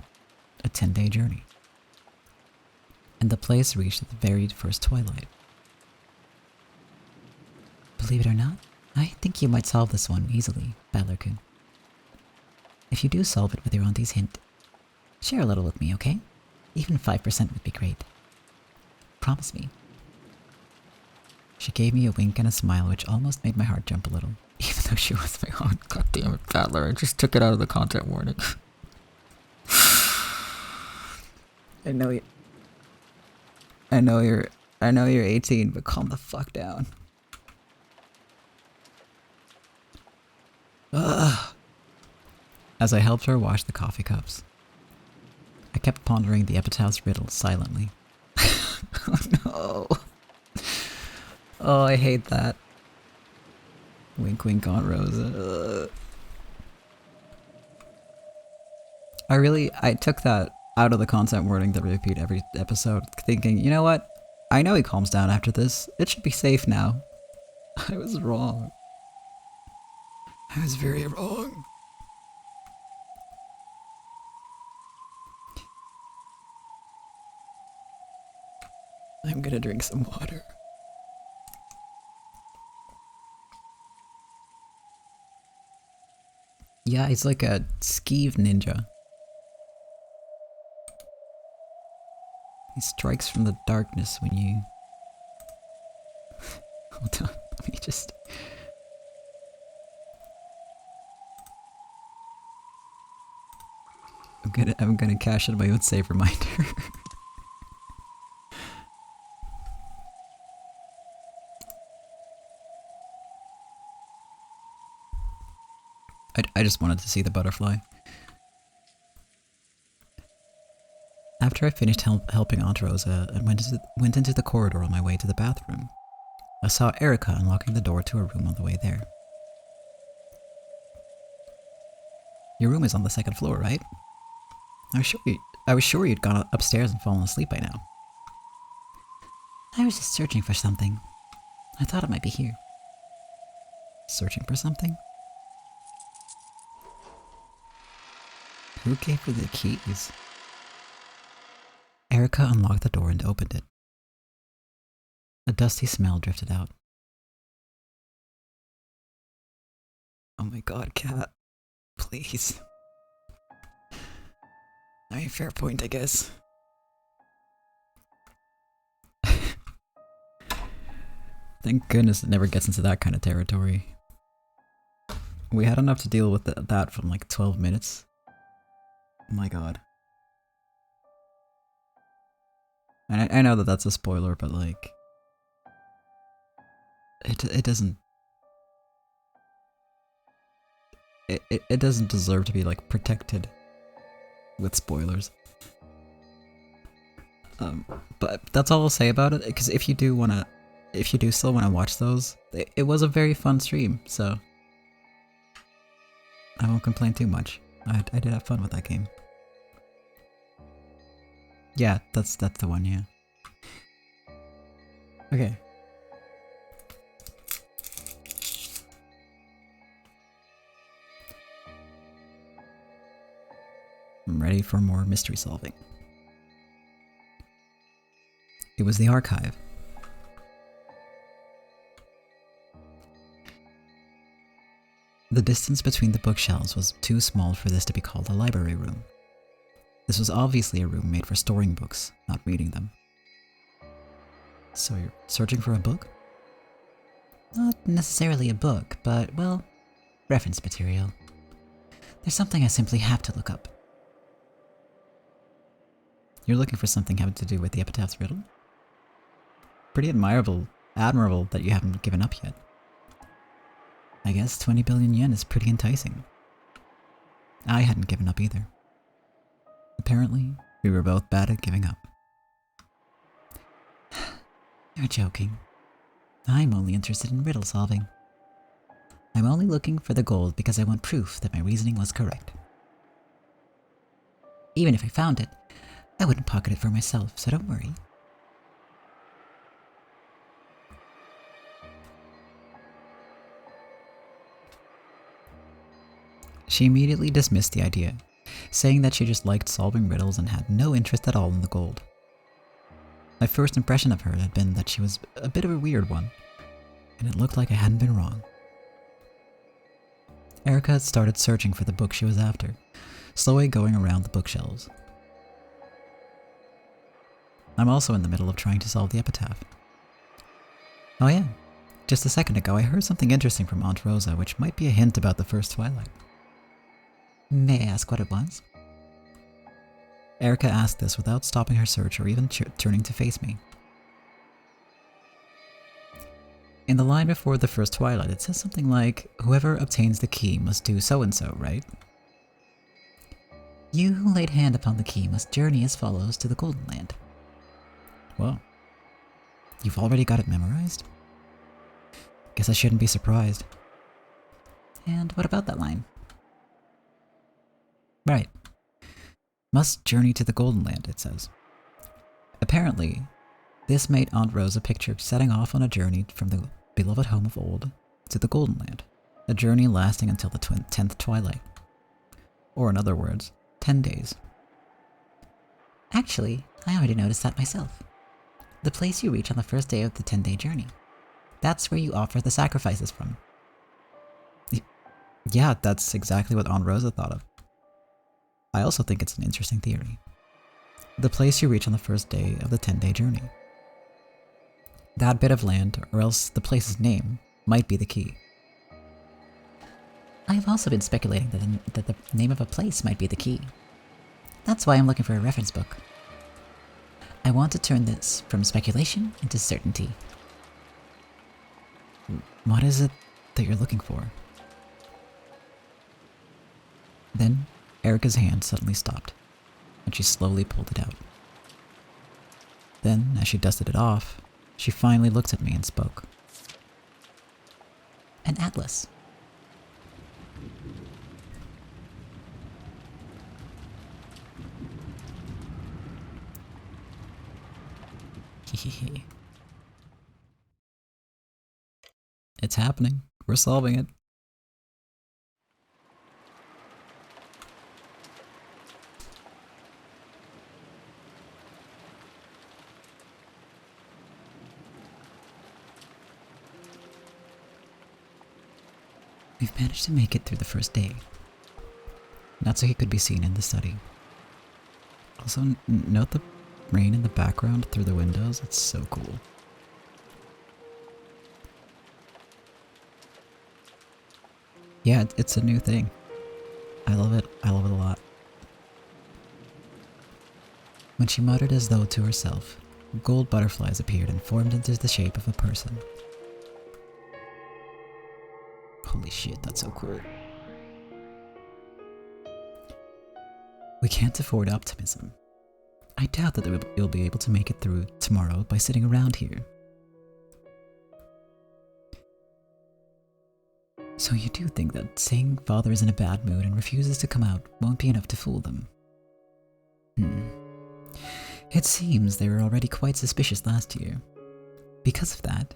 A 10-day journey. And the place reached at the very first twilight. Believe it or not, I think you might solve this one easily, Battler-kun. If you do solve it with your auntie's hint, share a little with me, okay? Even 5% would be great. Promise me. She gave me a wink and a smile which almost made my heart jump a little. Even though she was my aunt. God damn it, Battler. I just took it out of the content warning. I know you're 18, but calm the fuck down. Ugh. As I helped her wash the coffee cups, I kept pondering the epitaph's riddle silently. Oh no. Oh, I hate that. Wink wink, Aunt Rosa. I took that out of the content warning to repeat every episode, thinking, you know what? I know he calms down after this. It should be safe now. I was wrong. I was very wrong. I'm gonna drink some water. Yeah, he's like a skeeve ninja. He strikes from the darkness when you... Hold on, let me just... I'm gonna cash in my own save reminder. I just wanted to see the butterfly. After I finished helping Aunt Rosa and went into the corridor on my way to the bathroom, I saw Erica unlocking the door to her room on the way there. Your room is on the second floor, right? I was sure you'd gone upstairs and fallen asleep by now. I was just searching for something. I thought it might be here. Searching for something? Who gave her the keys? Erica unlocked the door and opened it. A dusty smell drifted out. Oh my god, cat. Please. I mean, fair point, I guess. Thank goodness it never gets into that kind of territory. We had enough to deal with that from like 12 minutes. Oh my god. And I know that that's a spoiler, but like... It doesn't... It doesn't deserve to be like protected with spoilers. But that's all I'll say about it, because if you do still wanna watch those, it was a very fun stream, so I won't complain too much. I did have fun with that game. Yeah, that's the one, yeah. Okay. I'm ready for more mystery solving. It was the archive. The distance between the bookshelves was too small for this to be called a library room. This was obviously a room made for storing books, not reading them. So you're searching for a book? Not necessarily a book, but, well, reference material. There's something I simply have to look up. You're looking for something having to do with the epitaph's riddle? Pretty admirable that you haven't given up yet. I guess 20 billion yen is pretty enticing. I hadn't given up either. Apparently, we were both bad at giving up. You're joking. I'm only interested in riddle solving. I'm only looking for the gold because I want proof that my reasoning was correct. Even if I found it, I wouldn't pocket it for myself, so don't worry. She immediately dismissed the idea, saying that she just liked solving riddles and had no interest at all in the gold. My first impression of her had been that she was a bit of a weird one, and it looked like I hadn't been wrong. Erica had started searching for the book she was after, slowly going around the bookshelves. I'm also in the middle of trying to solve the epitaph. Oh yeah, just a second ago I heard something interesting from Aunt Rosa which might be a hint about the first Twilight. May I ask what it was? Erica asked this without stopping her search or even turning to face me. In the line before the first Twilight, it says something like, whoever obtains the key must do so-and-so, right? You who laid hand upon the key must journey as follows to the Golden Land. Whoa. You've already got it memorized? Guess I shouldn't be surprised. And what about that line? Right. Must journey to the Golden Land, it says. Apparently, this made Aunt Rosa picture setting off on a journey from the beloved home of old to the Golden Land, a journey lasting until the 10th Twilight. Or in other words, 10 days. Actually, I already noticed that myself. The place you reach on the first day of the 10-day journey. That's where you offer the sacrifices from. Yeah, that's exactly what Aunt Rosa thought of. I also think it's an interesting theory. The place you reach on the first day of the 10-day journey. That bit of land, or else the place's name, might be the key. I've also been speculating that the name of a place might be the key. That's why I'm looking for a reference book. I want to turn this from speculation into certainty. What is it that you're looking for? Then Erica's hand suddenly stopped, and she slowly pulled it out. Then, as she dusted it off, she finally looked at me and spoke. An atlas. Hehehe. It's happening. We're solving it. We've managed to make it through the first day. Natsuki could be seen in the study. Also, note the rain in the background through the windows. It's so cool. Yeah, it's a new thing. I love it. I love it a lot. When she muttered as though to herself, gold butterflies appeared and formed into the shape of a person. Holy shit, that's so cool. We can't afford optimism. I doubt that you'll be able to make it through tomorrow by sitting around here. So you do think that saying father is in a bad mood and refuses to come out won't be enough to fool them? It seems they were already quite suspicious last year. Because of that,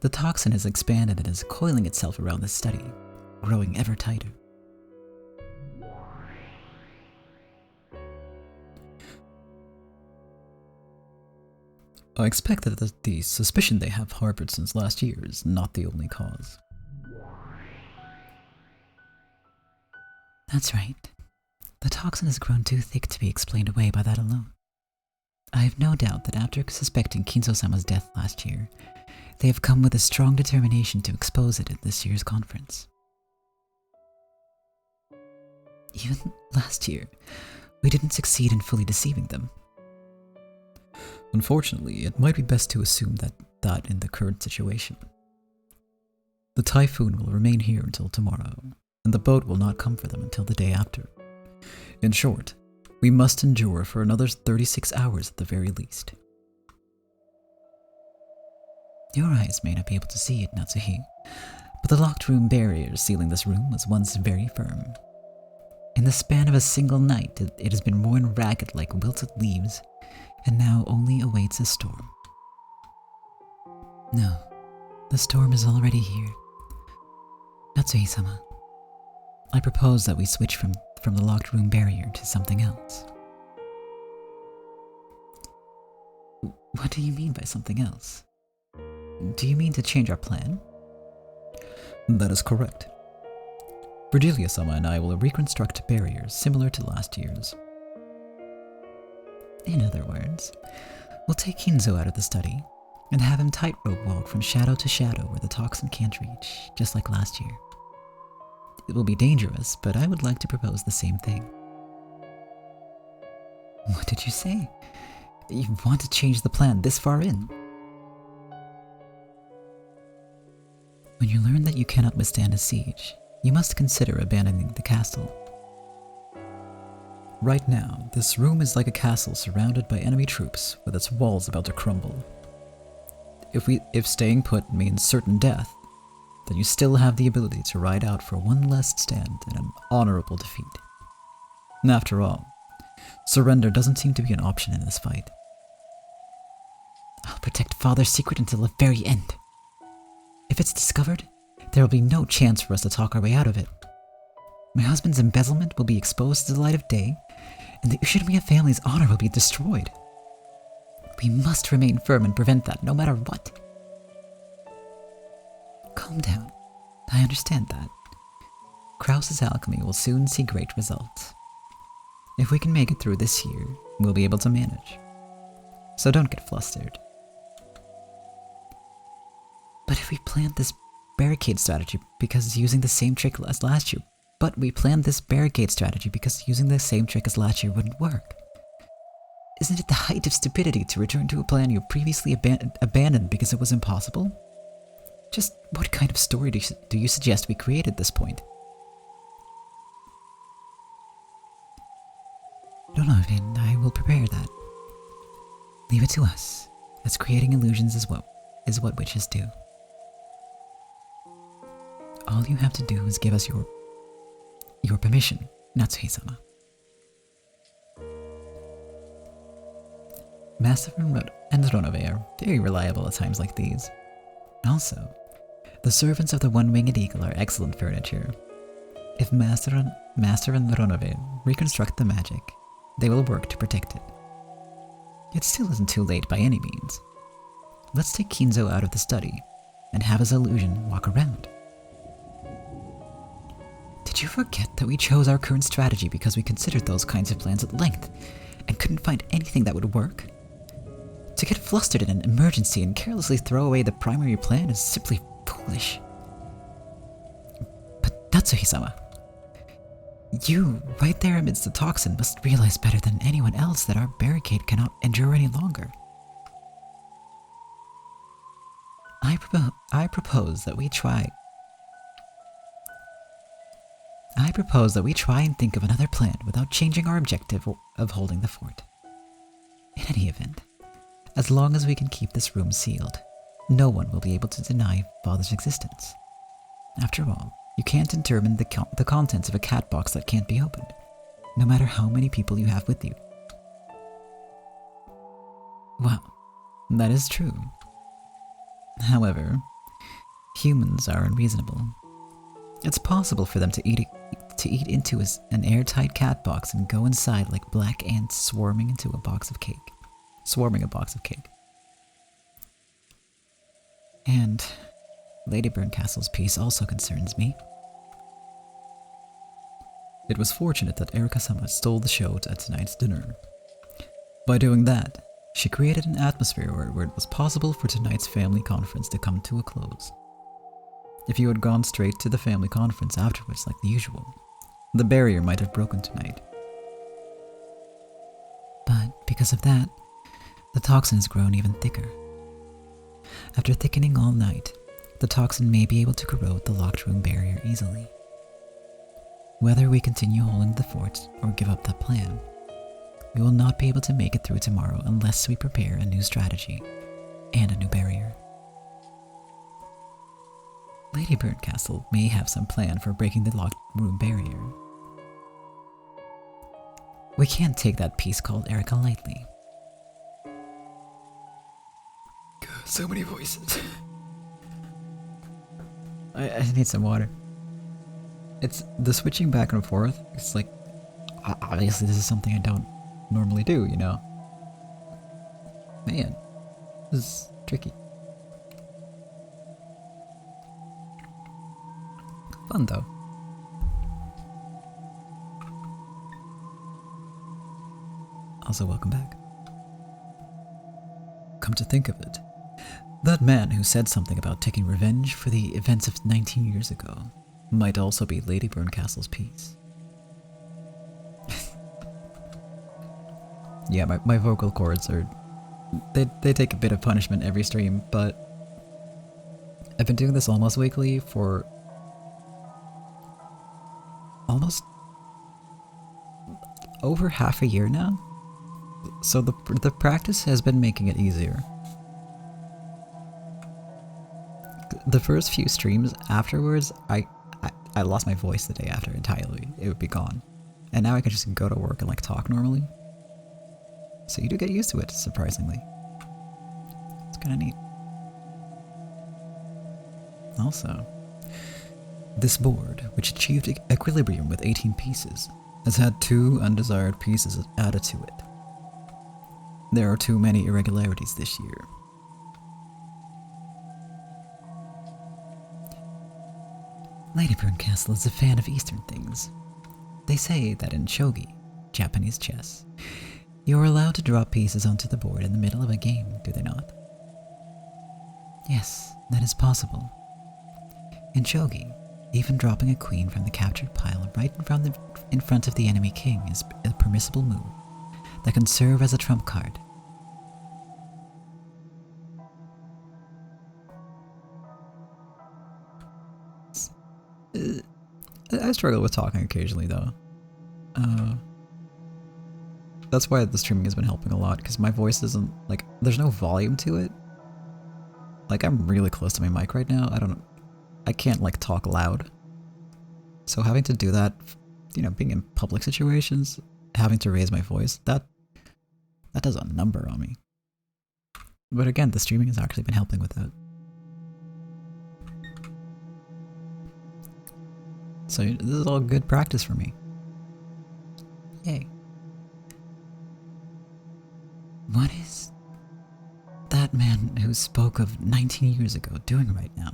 the toxin has expanded and is coiling itself around the study, growing ever tighter. I expect that the suspicion they have harbored since last year is not the only cause. That's right. The toxin has grown too thick to be explained away by that alone. I have no doubt that after suspecting Kinzo-sama's death last year, they have come with a strong determination to expose it at this year's conference. Even last year, we didn't succeed in fully deceiving them. Unfortunately, it might be best to assume that in the current situation. The typhoon will remain here until tomorrow, and the boat will not come for them until the day after. In short, we must endure for another 36 hours at the very least. Your eyes may not be able to see it, Natsuhi, but the locked room barrier sealing this room was once very firm. In the span of a single night, it has been worn ragged like wilted leaves, and now only awaits a storm. No, the storm is already here. Natsuhi-sama, I propose that we switch from the locked room barrier to something else. What do you mean by something else? Do you mean to change our plan? That is correct. Virgilia-sama and I will reconstruct barriers similar to last year's. In other words, we'll take Kinzo out of the study and have him tightrope walk from shadow to shadow where the toxin can't reach, just like last year. It will be dangerous, but I would like to propose the same thing. What did you say? You want to change the plan this far in? When you learn that you cannot withstand a siege, you must consider abandoning the castle. Right now, this room is like a castle surrounded by enemy troops with its walls about to crumble. If staying put means certain death, then you still have the ability to ride out for one last stand in an honorable defeat. And after all, surrender doesn't seem to be an option in this fight. I'll protect Father's secret until the very end. If it's discovered, there will be no chance for us to talk our way out of it. My husband's embezzlement will be exposed to the light of day, and the Ushinoya family's honor will be destroyed. We must remain firm and prevent that, no matter what. Calm down. I understand that. Krause's alchemy will soon see great results. If we can make it through this year, we'll be able to manage. So don't get flustered. But if we planned this barricade strategy because using the same trick as last year, wouldn't work. Isn't it the height of stupidity to return to a plan you previously abandoned because it was impossible? Just what kind of story do you suggest we create at this point? Donovan, I will prepare that. Leave it to us, as creating illusions is what witches do. All you have to do is give us your permission, Natsuhi-sama. Master and Ronove are very reliable at times like these. Also, the servants of the One-Winged Eagle are excellent furniture. If Master and Ronove reconstruct the magic, they will work to protect it. It still isn't too late by any means. Let's take Kinzo out of the study and have his illusion walk around. Did you forget that we chose our current strategy because we considered those kinds of plans at length and couldn't find anything that would work? To get flustered in an emergency and carelessly throw away the primary plan is simply foolish. But Natsuhi-sama, you, right there amidst the toxin, must realize better than anyone else that our barricade cannot endure any longer. I propose that we try and think of another plan without changing our objective of holding the fort. In any event, as long as we can keep this room sealed, no one will be able to deny Father's existence. After all, you can't determine the contents of a cat box that can't be opened, no matter how many people you have with you. Well, that is true. However, humans are unreasonable. It's possible for them to eat into an airtight cat box and go inside like black ants swarming a box of cake. And Lady Burncastle's piece also concerns me. It was fortunate that Erika-sama stole the show at tonight's dinner. By doing that, she created an atmosphere where it was possible for tonight's family conference to come to a close. If you had gone straight to the family conference afterwards like the usual, the barrier might have broken tonight. But because of that, the toxin has grown even thicker. After thickening all night, the toxin may be able to corrode the locked room barrier easily. Whether we continue holding the fort or give up that plan, we will not be able to make it through tomorrow unless we prepare a new strategy and a new barrier. Lady Burncastle may have some plan for breaking the locked room barrier. We can't take that piece called Erika lightly. So many voices. I need some water. It's the switching back and forth. It's like, obviously this is something I don't normally do, you know? Man, this is tricky. Fun though. Also, welcome back. Come to think of it, that man who said something about taking revenge for the events of 19 years ago might also be Lady Burncastle's piece. Yeah, my vocal cords are... They take a bit of punishment every stream, but I've been doing this almost weekly for almost over half a year now. So the practice has been making it easier. The first few streams afterwards, I lost my voice the day after entirely. It would be gone. And now I can just go to work and like talk normally. So you do get used to it, surprisingly. It's kind of neat. Also, this board, which achieved equilibrium with 18 pieces, has had 2 undesired pieces added to it. There are too many irregularities this year. Lady Burncastle is a fan of Eastern things. They say that in shogi, Japanese chess, you are allowed to drop pieces onto the board in the middle of a game, do they not? Yes, that is possible. In shogi, even dropping a queen from the captured pile right in front of the enemy king is a permissible move that can serve as a trump card. I struggle with talking occasionally, though. That's why the streaming has been helping a lot, because my voice isn't, like, there's no volume to it. Like, I'm really close to my mic right now. I can't, like, talk loud. So having to do that, you know, being in public situations, having to raise my voice, that does a number on me. But again, the streaming has actually been helping with that. So this is all good practice for me. Yay. What is that man who spoke of 19 years ago doing right now?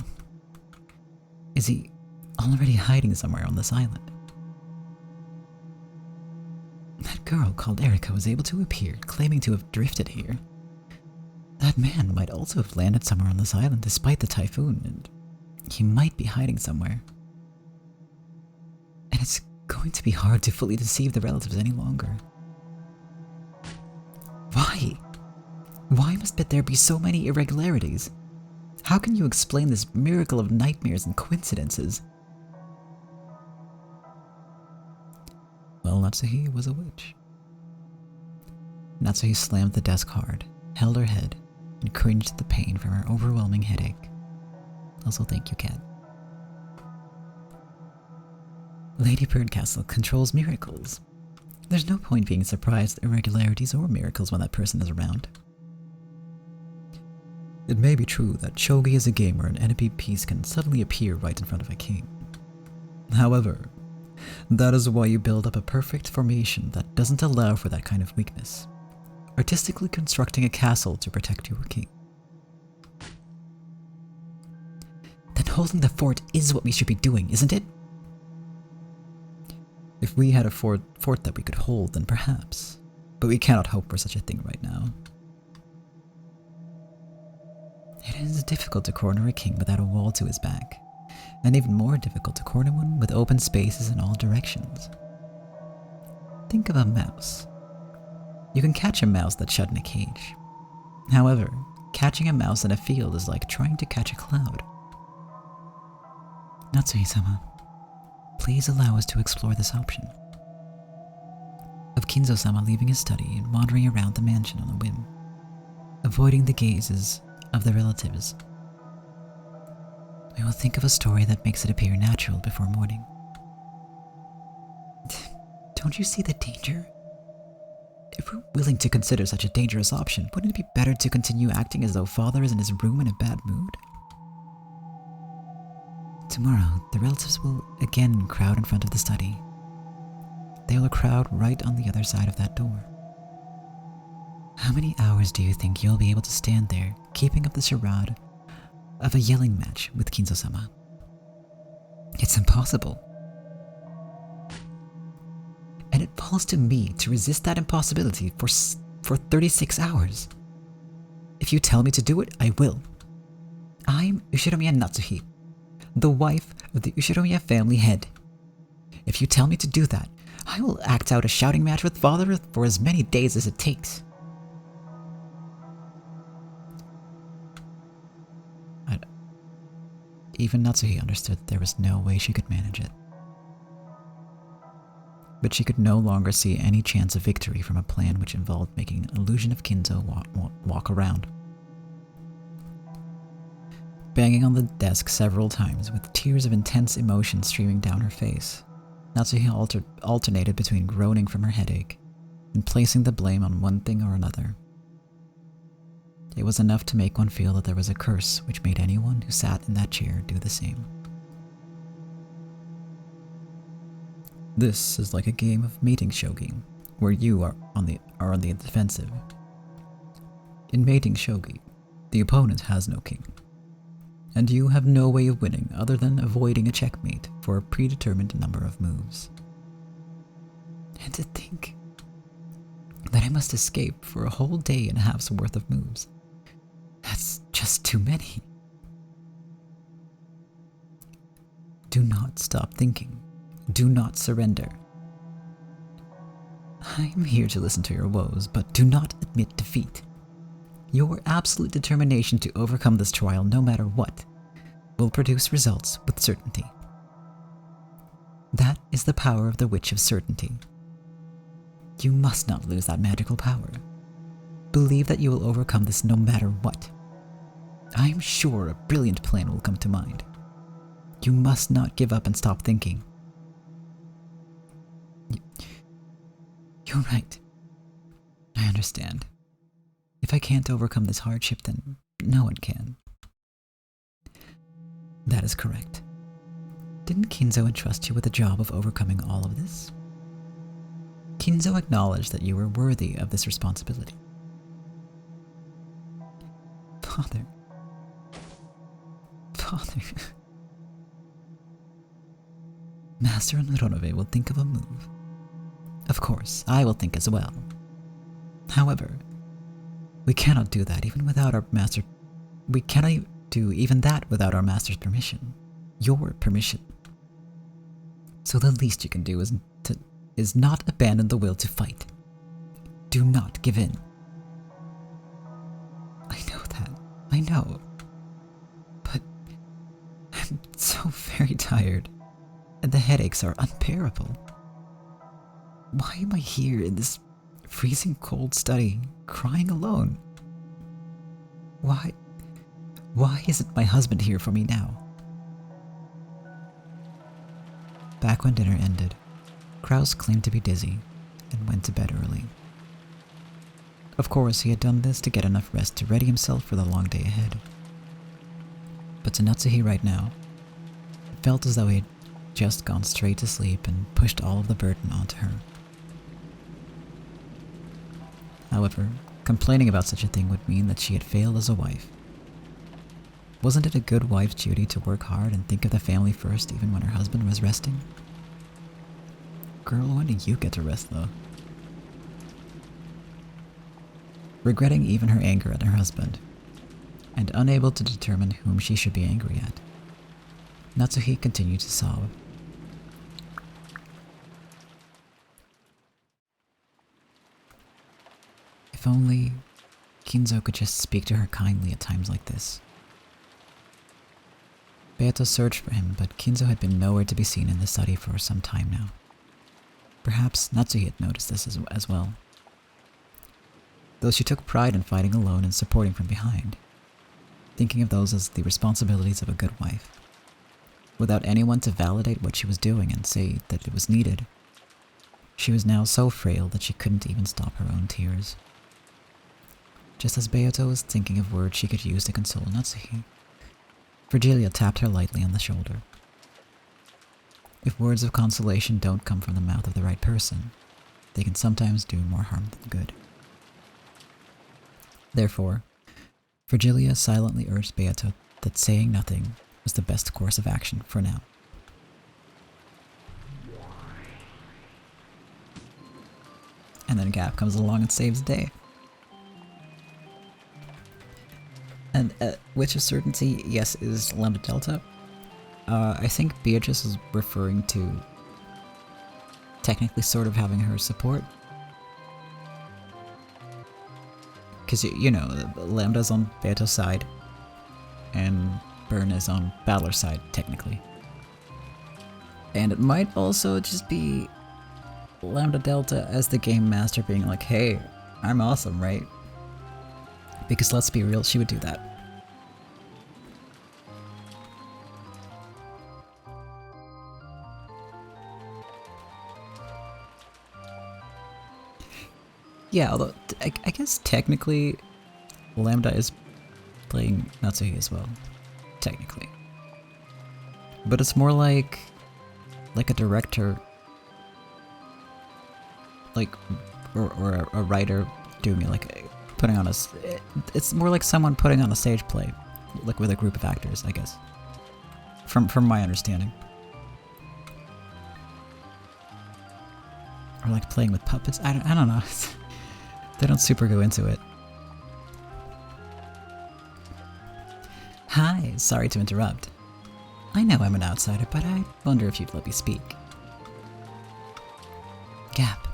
Is he already hiding somewhere on this island? That girl called Erica was able to appear, claiming to have drifted here. That man might also have landed somewhere on this island despite the typhoon, and he might be hiding somewhere. And it's going to be hard to fully deceive the relatives any longer. Why? Why must there be so many irregularities? How can you explain this miracle of nightmares and coincidences? Well, Natsuhi was a witch. Natsuhi slammed the desk hard, held her head, and cringed at the pain from her overwhelming headache. Also, thank you, Cat. Lady Birdcastle controls miracles. There's no point being surprised at irregularities or miracles when that person is around. It may be true that shogi is a game where an enemy piece can suddenly appear right in front of a king. However, that is why you build up a perfect formation that doesn't allow for that kind of weakness, artistically constructing a castle to protect your king. Then holding the fort is what we should be doing, isn't it? If we had a fort that we could hold, then perhaps. But we cannot hope for such a thing right now. It is difficult to corner a king without a wall to his back, and even more difficult to corner one with open spaces in all directions. Think of a mouse. You can catch a mouse that's shut in a cage. However, catching a mouse in a field is like trying to catch a cloud. Natsui-sama, please allow us to explore this option. Of Kinzo-sama leaving his study and wandering around the mansion on a whim, avoiding the gazes of the relatives. We will think of a story that makes it appear natural before morning. Don't you see the danger? If we're willing to consider such a dangerous option, wouldn't it be better to continue acting as though father is in his room in a bad mood? Tomorrow, the relatives will again crowd in front of the study. They will crowd right on the other side of that door. How many hours do you think you'll be able to stand there, keeping up the charade of a yelling match with Kinzo-sama? It's impossible. And it falls to me to resist that impossibility for 36 hours. If you tell me to do it, I will. I'm Ushiromiya Natsuhi, the wife of the Ushiromiya family head. If you tell me to do that, I will act out a shouting match with father for as many days as it takes. Even Natsuhi understood there was no way she could manage it. But she could no longer see any chance of victory from a plan which involved making an illusion of Kinzo walk around. Banging on the desk several times with tears of intense emotion streaming down her face, Natsuhi alternated between groaning from her headache and placing the blame on one thing or another. It was enough to make one feel that there was a curse which made anyone who sat in that chair do the same. This is like a game of mating shogi, where you are on the defensive. In mating shogi, the opponent has no king, and you have no way of winning other than avoiding a checkmate for a predetermined number of moves. And to think that I must escape for a whole day and a half's worth of moves. That's just too many. Do not stop thinking. Do not surrender. I'm here to listen to your woes, but do not admit defeat. Your absolute determination to overcome this trial, no matter what, will produce results with certainty. That is the power of the Witch of Certainty. You must not lose that magical power. Believe that you will overcome this no matter what. I am sure a brilliant plan will come to mind. You must not give up and stop thinking. You're right. I understand. If I can't overcome this hardship, then no one can. That is correct. Didn't Kinzo entrust you with the job of overcoming all of this? Kinzo acknowledged that you were worthy of this responsibility. Father. Master and Ronove will think of a move. Of course, I will think as well. However, we cannot do that even without our master. We cannot do even that without our master's permission. Your permission. So the least you can do is not abandon the will to fight. Do not give in. I know that. I know. But I'm so very tired, and the headaches are unbearable. Why am I here in this freezing cold study, crying alone? Why isn't my husband here for me now? Back when dinner ended, Kraus claimed to be dizzy and went to bed early. Of course, he had done this to get enough rest to ready himself for the long day ahead. But to Natsuhi right now, it felt as though he had just gone straight to sleep and pushed all of the burden onto her. However, complaining about such a thing would mean that she had failed as a wife. Wasn't it a good wife's duty to work hard and think of the family first even when her husband was resting? Girl, when do you get to rest though? Regretting even her anger at her husband, and unable to determine whom she should be angry at, Natsuhi continued to sob. If only Kinzo could just speak to her kindly at times like this. Beato searched for him, but Kinzo had been nowhere to be seen in the study for some time now. Perhaps Natsuhi had noticed this as well. Though she took pride in fighting alone and supporting from behind, thinking of those as the responsibilities of a good wife, without anyone to validate what she was doing and say that it was needed, she was now so frail that she couldn't even stop her own tears. Just as Beato was thinking of words she could use to console Natsuhi, Virgilia tapped her lightly on the shoulder. If words of consolation don't come from the mouth of the right person, they can sometimes do more harm than good. Therefore, Virgilia silently urged Beato that saying nothing was the best course of action for now. And then Gap comes along and saves the day. And which of certainty, yes, is Lambda Delta. I think Beatrice is referring to technically sort of having her support. Because, you know, Lambda's on Beato's side, and Burn is on Balor's side, technically. And it might also just be Lambda Delta as the game master being like, hey, I'm awesome, right? Because let's be real, she would do that. Yeah, although I guess technically Lambda is playing Natsuhi as well. Technically. But it's more like a director, like, or a writer doing it, like putting on it's more like someone putting on a stage play, like with a group of actors, I guess. From my understanding. Or like playing with puppets. I don't know. They don't super go into it. Hi, sorry to interrupt. I know I'm an outsider, but I wonder if you'd let me speak. Gap,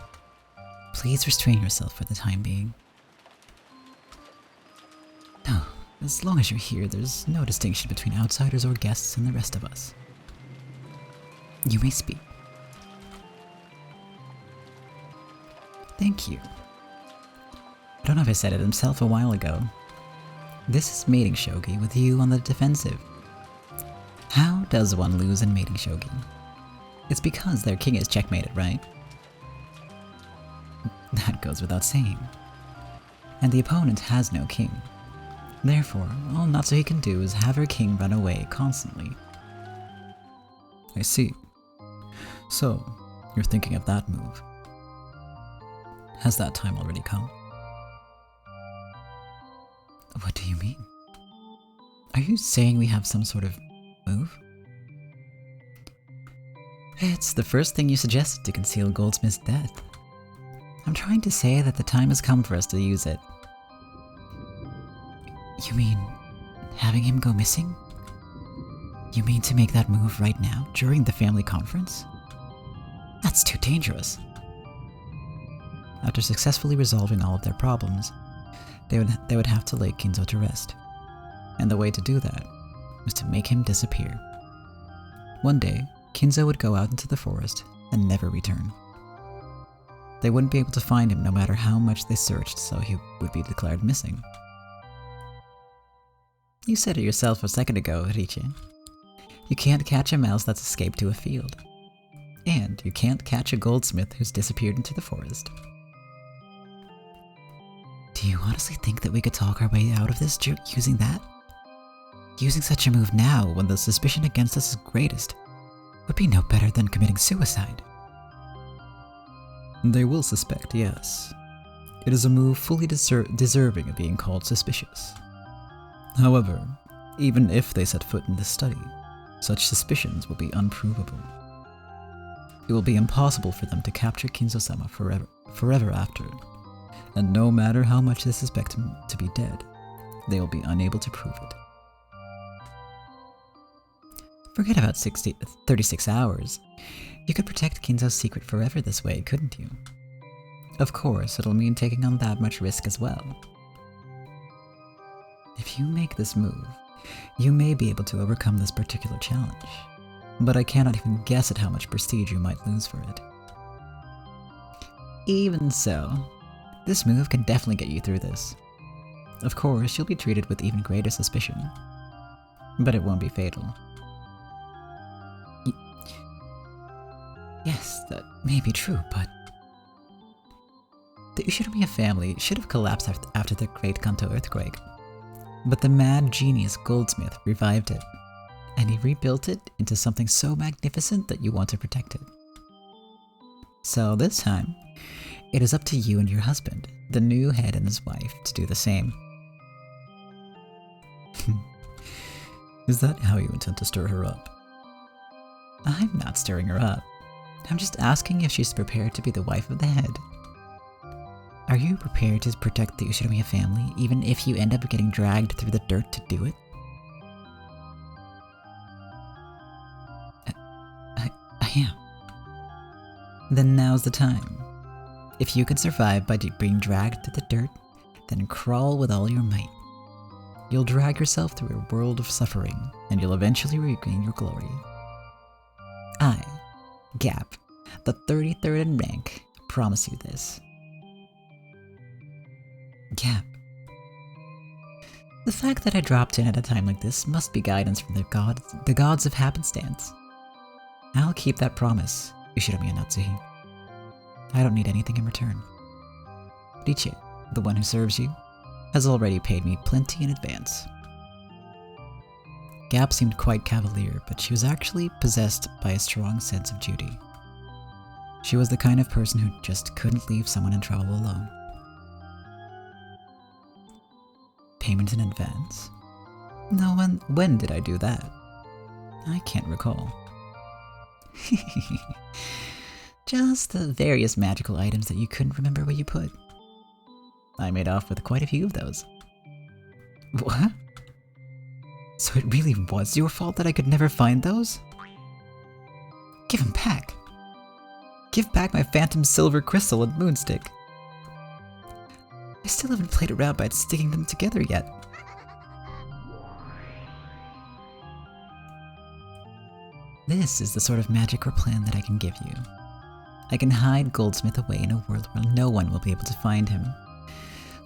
please restrain yourself for the time being. No, as long as you're here, there's no distinction between outsiders or guests and the rest of us. You may speak. Thank you. I don't know if I said it himself a while ago. This is mating shogi with you on the defensive. How does one lose in mating shogi? It's because their king is checkmated, right? That goes without saying. And the opponent has no king. Therefore, all Natsuhi can do is have her king run away constantly. I see. So, you're thinking of that move. Has that time already come? What do you mean? Are you saying we have some sort of move? It's the first thing you suggested to conceal Goldsmith's death. I'm trying to say that the time has come for us to use it. You mean having him go missing? You mean to make that move right now, during the family conference? That's too dangerous. After successfully resolving all of their problems, they would have to lay Kinzo to rest. And the way to do that was to make him disappear. One day, Kinzo would go out into the forest and never return. They wouldn't be able to find him no matter how much they searched, so he would be declared missing. You said it yourself a second ago, Riche. You can't catch a mouse that's escaped to a field. And you can't catch a goldsmith who's disappeared into the forest. Do you honestly think that we could talk our way out of this using that? Using such a move now, when the suspicion against us is greatest, would be no better than committing suicide. They will suspect, yes. It is a move fully deserving of being called suspicious. However, even if they set foot in this study, such suspicions will be unprovable. It will be impossible for them to capture Kinzo-sama forever after, and no matter how much they suspect him to be dead, they will be unable to prove it. Forget about 36 hours. You could protect Kinzo's secret forever this way, couldn't you? Of course, it'll mean taking on that much risk as well. If you make this move, you may be able to overcome this particular challenge, but I cannot even guess at how much prestige you might lose for it. Even so, this move can definitely get you through this. Of course, you'll be treated with even greater suspicion, but it won't be fatal. Yes, that may be true, but the Ushinomiya family should have collapsed after the Great Kanto earthquake. But the mad genius goldsmith revived it, and he rebuilt it into something so magnificent that you want to protect it. So this time, it is up to you and your husband, the new head and his wife, to do the same. Is that how you intend to stir her up? I'm not stirring her up. I'm just asking if she's prepared to be the wife of the head. Are you prepared to protect the Ushinomiya family, even if you end up getting dragged through the dirt to do it? I am. Then now's the time. If you can survive by being dragged through the dirt, then crawl with all your might. You'll drag yourself through a world of suffering, and you'll eventually regain your glory. I, Gap, the 33rd in rank, promise you this. Gap. The fact that I dropped in at a time like this must be guidance from the gods of happenstance. I'll keep that promise, Ushinomiya Natsuhi. I don't need anything in return. Riche, the one who serves you, has already paid me plenty in advance. Gap seemed quite cavalier, but she was actually possessed by a strong sense of duty. She was the kind of person who just couldn't leave someone in trouble alone. Payment in advance? No, when did I do that? I can't recall. Just the various magical items that you couldn't remember where you put. I made off with quite a few of those. What? So it really was your fault that I could never find those? Give them back. Give back my phantom silver crystal and moonstick. I still haven't played around by sticking them together yet. This is the sort of magic or plan that I can give you. I can hide Goldsmith away in a world where no one will be able to find him.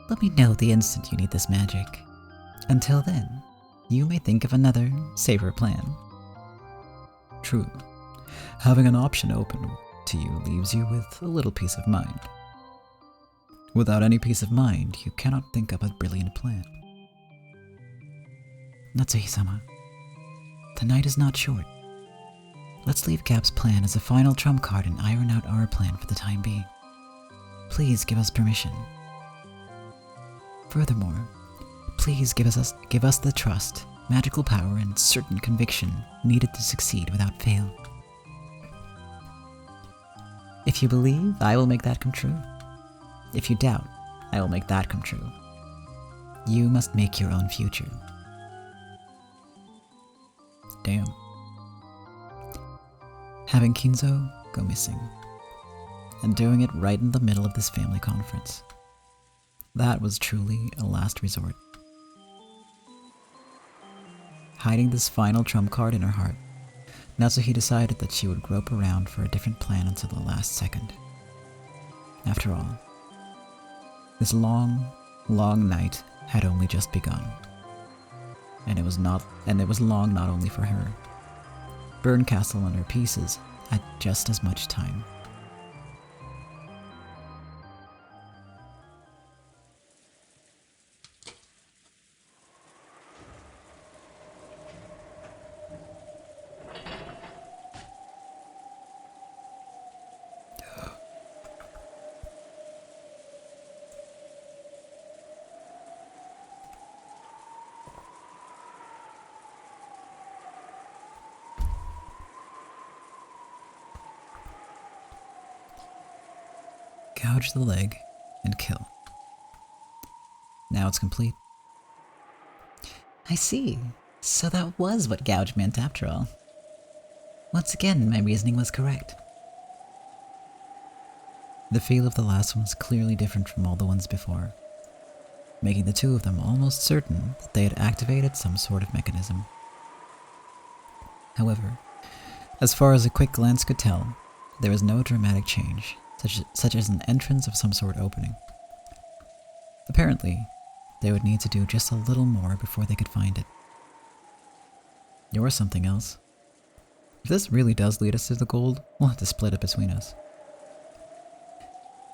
Let me know the instant you need this magic. Until then, you may think of another, safer plan. True. Having an option open to you leaves you with a little peace of mind. Without any peace of mind, you cannot think up a brilliant plan. Natsuhi-sama, the night is not short. Let's leave Gap's plan as a final trump card and iron out our plan for the time being. Please give us permission. Furthermore, please give us the trust, magical power, and certain conviction needed to succeed without fail. If you believe, I will make that come true. If you doubt, I will make that come true. You must make your own future. Damn. Having Kinzo go missing, and doing it right in the middle of this family conference. That was truly a last resort. Hiding this final trump card in her heart, Natsuhi decided that she would grope around for a different plan until the last second. After all, this long, long night had only just begun. And it was long not only for her. Burn Castle and her pieces had just as much time. Gouge the leg and kill. Now it's complete. I see. So that was what gouge meant after all. Once again, my reasoning was correct. The feel of the last one was clearly different from all the ones before, making the two of them almost certain that they had activated some sort of mechanism. However, as far as a quick glance could tell, there was no dramatic change, such as an entrance of some sort opening. Apparently, they would need to do just a little more before they could find it. Or something else. If this really does lead us to the gold, we'll have to split it between us.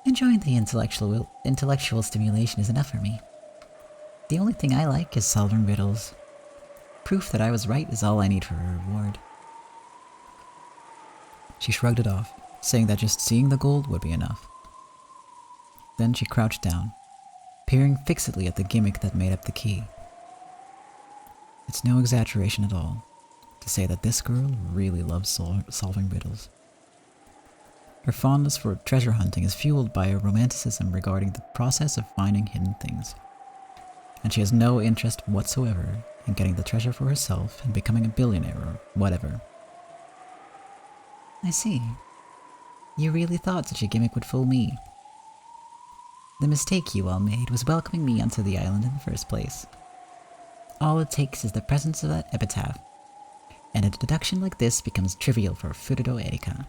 Enjoying the intellectual stimulation is enough for me. The only thing I like is solving riddles. Proof that I was right is all I need for a reward. She shrugged it off, saying that just seeing the gold would be enough. Then she crouched down, peering fixedly at the gimmick that made up the key. It's no exaggeration at all to say that this girl really loves solving riddles. Her fondness for treasure hunting is fueled by a romanticism regarding the process of finding hidden things, and she has no interest whatsoever in getting the treasure for herself and becoming a billionaire or whatever. I see. You really thought such a gimmick would fool me. The mistake you all made was welcoming me onto the island in the first place. All it takes is the presence of that epitaph, and a deduction like this becomes trivial for Furudo Erika.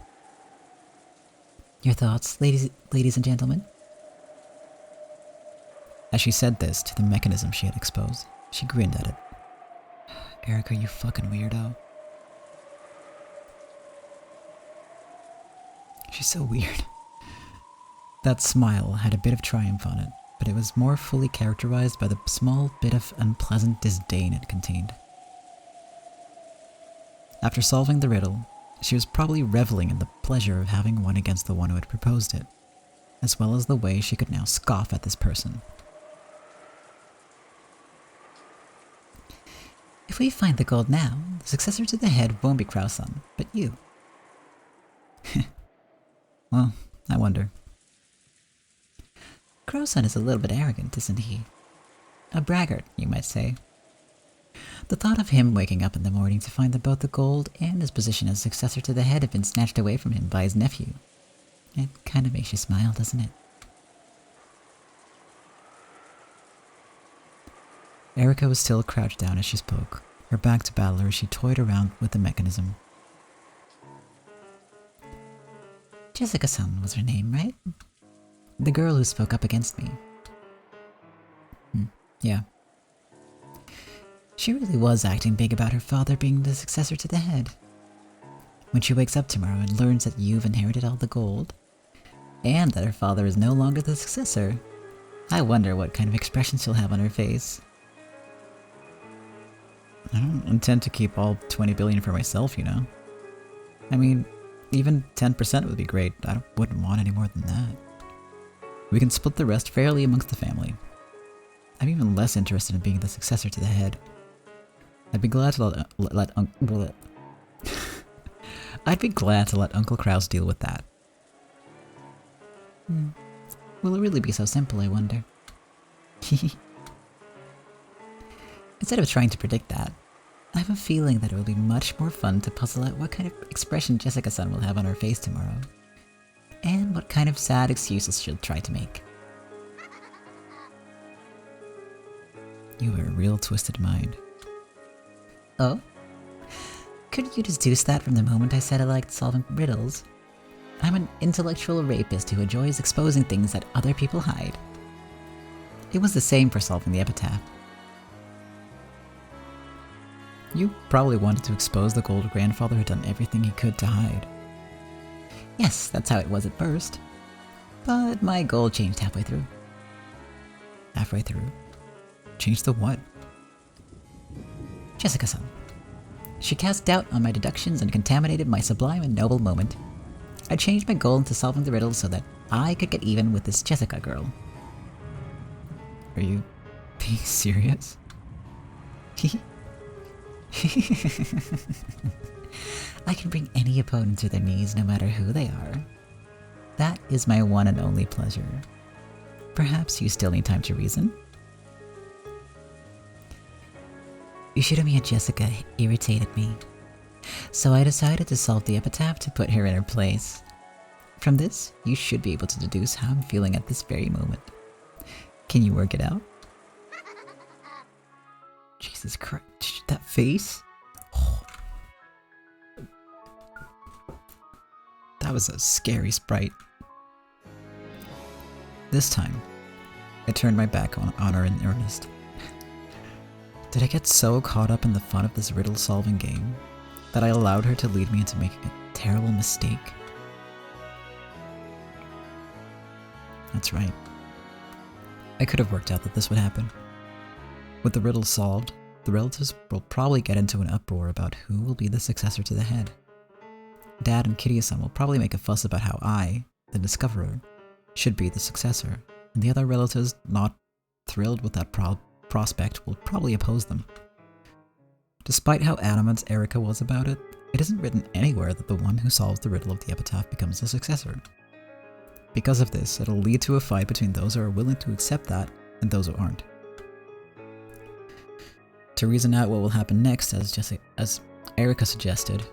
Your thoughts, ladies and gentlemen? As she said this to the mechanism she had exposed, she grinned at it. Erika, you fucking weirdo. She's so weird. That smile had a bit of triumph on it, but it was more fully characterized by the small bit of unpleasant disdain it contained. After solving the riddle, she was probably reveling in the pleasure of having won against the one who had proposed it, as well as the way she could now scoff at this person. If we find the gold now, the successor to the head won't be Krausan, but you. Well, I wonder. Krausan is a little bit arrogant, isn't he? A braggart, you might say. The thought of him waking up in the morning to find that both the gold and his position as successor to the head have been snatched away from him by his nephew. It kind of makes you smile, doesn't it? Erika was still crouched down as she spoke, her back to Battler as she toyed around with the mechanism. Jessica-san was her name, right? The girl who spoke up against me. Yeah. She really was acting big about her father being the successor to the head. When she wakes up tomorrow and learns that you've inherited all the gold, and that her father is no longer the successor, I wonder what kind of expression she'll have on her face. I don't intend to keep all 20 billion for myself, you know. I mean, even 10% would be great. Wouldn't want any more than that. We can split the rest fairly amongst the family. I'm even less interested in being the successor to the head. I'd be glad to I'd be glad to let Uncle Kraus deal with that. Will it really be so simple, I wonder? Instead of trying to predict that, I have a feeling that it will be much more fun to puzzle out what kind of expression Jessica-san will have on her face tomorrow, and what kind of sad excuses she'll try to make. You have a real twisted mind. Oh? Couldn't you deduce that from the moment I said I liked solving riddles? I'm an intellectual rapist who enjoys exposing things that other people hide. It was the same for solving the epitaph. You probably wanted to expose the Gold Grandfather had done everything he could to hide. Yes, that's how it was at first. But my goal changed halfway through. Halfway through? Changed the what? Jessica-san. She cast doubt on my deductions and contaminated my sublime and noble moment. I changed my goal into solving the riddle so that I could get even with this Jessica girl. Are you being serious? I can bring any opponent to their knees no matter who they are. That is my one and only pleasure. Perhaps you still need time to reason? Ushirumi and Jessica irritated me, so I decided to solve the epitaph to put her in her place. From this, you should be able to deduce how I'm feeling at this very moment. Can you work it out? Jesus Christ, that face? Oh. That was a scary sprite. This time, I turned my back on her in earnest. Did I get so caught up in the fun of this riddle-solving game that I allowed her to lead me into making a terrible mistake? That's right. I could have worked out that this would happen. With the riddle solved, the relatives will probably get into an uproar about who will be the successor to the head. Dad and Kiryu-san will probably make a fuss about how I, the discoverer, should be the successor, and the other relatives not thrilled with that prospect will probably oppose them. Despite how adamant Erika was about it, it isn't written anywhere that the one who solves the riddle of the epitaph becomes the successor. Because of this, it'll lead to a fight between those who are willing to accept that and those who aren't. To reason out what will happen next, as Erika suggested,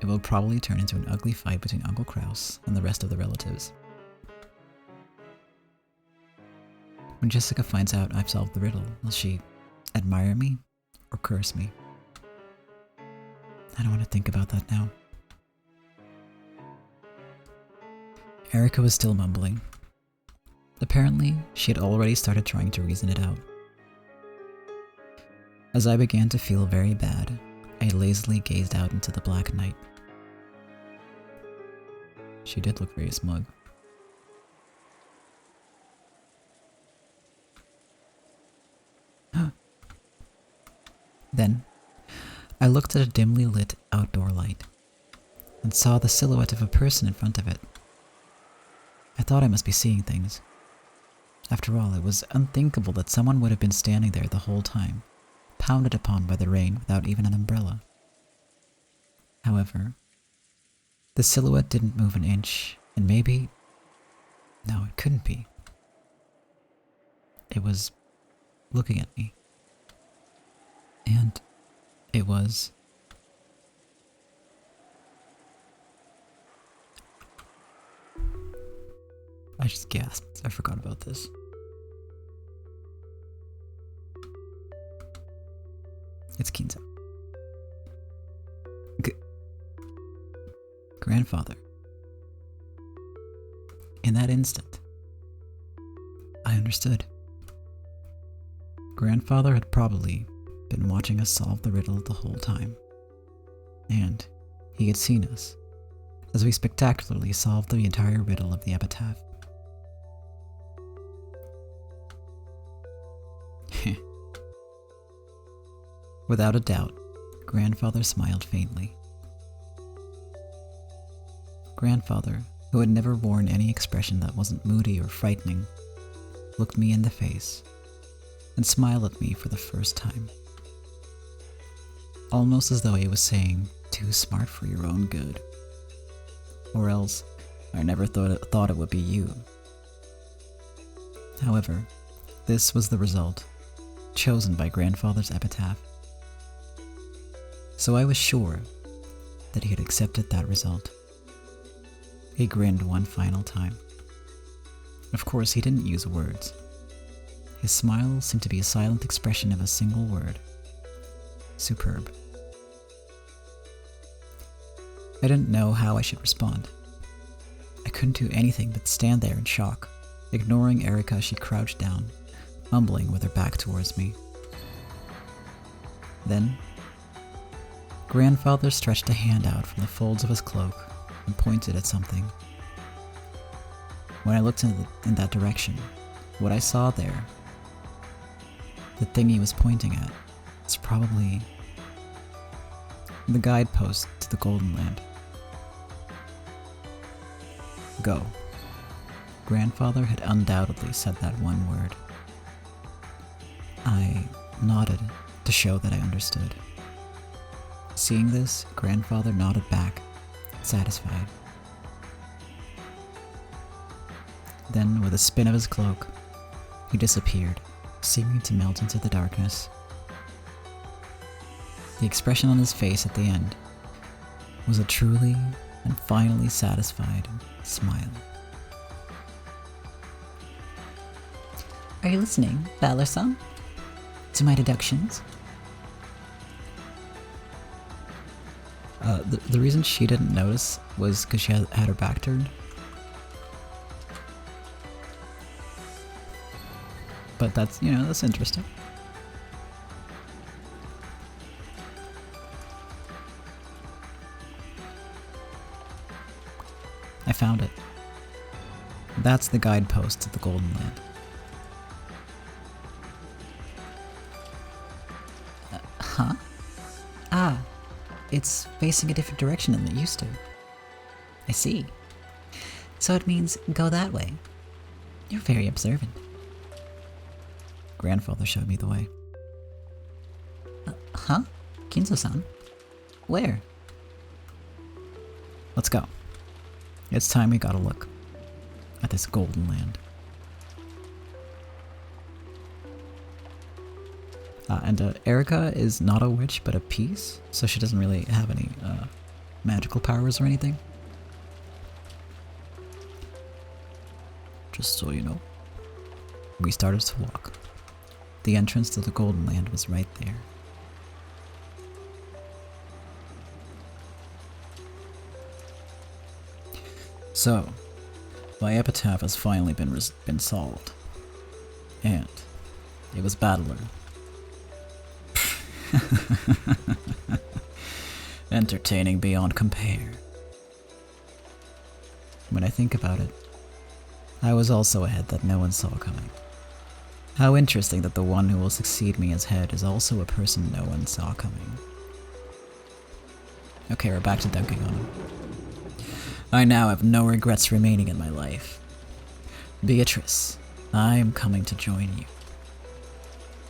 it will probably turn into an ugly fight between Uncle Kraus and the rest of the relatives. When Jessica finds out I've solved the riddle, will she admire me or curse me? I don't want to think about that now. Erika was still mumbling. Apparently, she had already started trying to reason it out. As I began to feel very bad, I lazily gazed out into the black night. She did look very smug. Then, I looked at a dimly lit outdoor light and saw the silhouette of a person in front of it. I thought I must be seeing things. After all, it was unthinkable that someone would have been standing there the whole time, pounded upon by the rain without even an umbrella. However, the silhouette didn't move an inch, and maybe... No, it couldn't be. It was looking at me. And it was... I just gasped. I forgot about this. It's Kinza. Grandfather. In that instant, I understood. Grandfather had probably been watching us solve the riddle the whole time, and he had seen us as we spectacularly solved the entire riddle of the epitaph. Without a doubt, Grandfather smiled faintly. Grandfather, who had never worn any expression that wasn't moody or frightening, looked me in the face and smiled at me for the first time. Almost as though he was saying, "Too smart for your own good." Or else, "I never thought it would be you." However, this was the result, chosen by Grandfather's epitaph. So I was sure that he had accepted that result. He grinned one final time. Of course, he didn't use words. His smile seemed to be a silent expression of a single word. Superb. I didn't know how I should respond. I couldn't do anything but stand there in shock, ignoring Erica as she crouched down, mumbling with her back towards me. Then, Grandfather stretched a hand out from the folds of his cloak and pointed at something. When I looked in that direction, what I saw there, the thing he was pointing at, was probably the guidepost to the Golden Land. Go. Grandfather had undoubtedly said that one word. I nodded to show that I understood. Seeing this, Grandfather nodded back, satisfied. Then, with a spin of his cloak, he disappeared, seeming to melt into the darkness. The expression on his face at the end was a truly and finally satisfied smile. Are you listening, Valor-san? To my deductions? The reason she didn't notice was because she had her back turned. But that's interesting. I found it. That's the guidepost to the Golden Land. Huh? Ah, it's facing a different direction than it used to. I see. So it means go that way. You're very observant. Grandfather showed me the way. Huh? Kinzo-san? Where? Let's go. It's time we got a look at this Golden Land. And Erica is not a witch, but a piece, so she doesn't really have any magical powers or anything. Just so you know. We started to walk. The entrance to the Golden Land was right there. So, my epitaph has finally been solved. And it was Battler. Entertaining beyond compare. When I think about it, I was also a head that no one saw coming. How interesting that the one who will succeed me as head is also a person no one saw coming. Okay, we're back to dunking on him. I now have no regrets remaining in my life. Beatrice, I am coming to join you.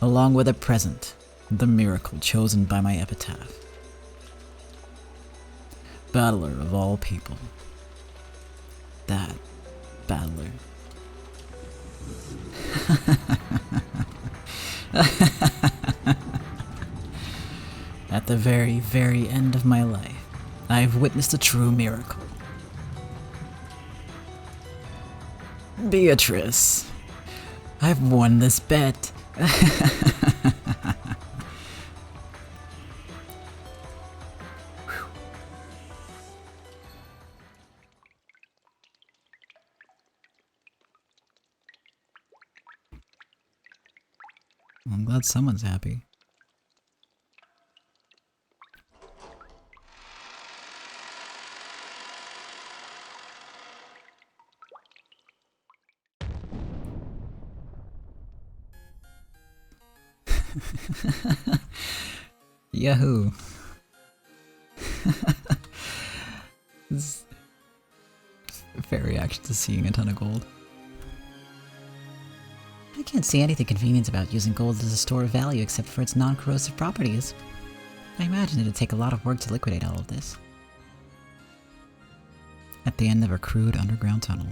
Along with a present, the miracle chosen by my epitaph. Battler of all people. That battler. At the very, very end of my life, I have witnessed a true miracle. Beatrice, I've won this bet. Well, I'm glad someone's happy. Yahoo! This fair reaction to seeing a ton of gold. I can't see anything convenient about using gold as a store of value except for its non-corrosive properties. I imagine it'd take a lot of work to liquidate all of this. At the end of a crude underground tunnel,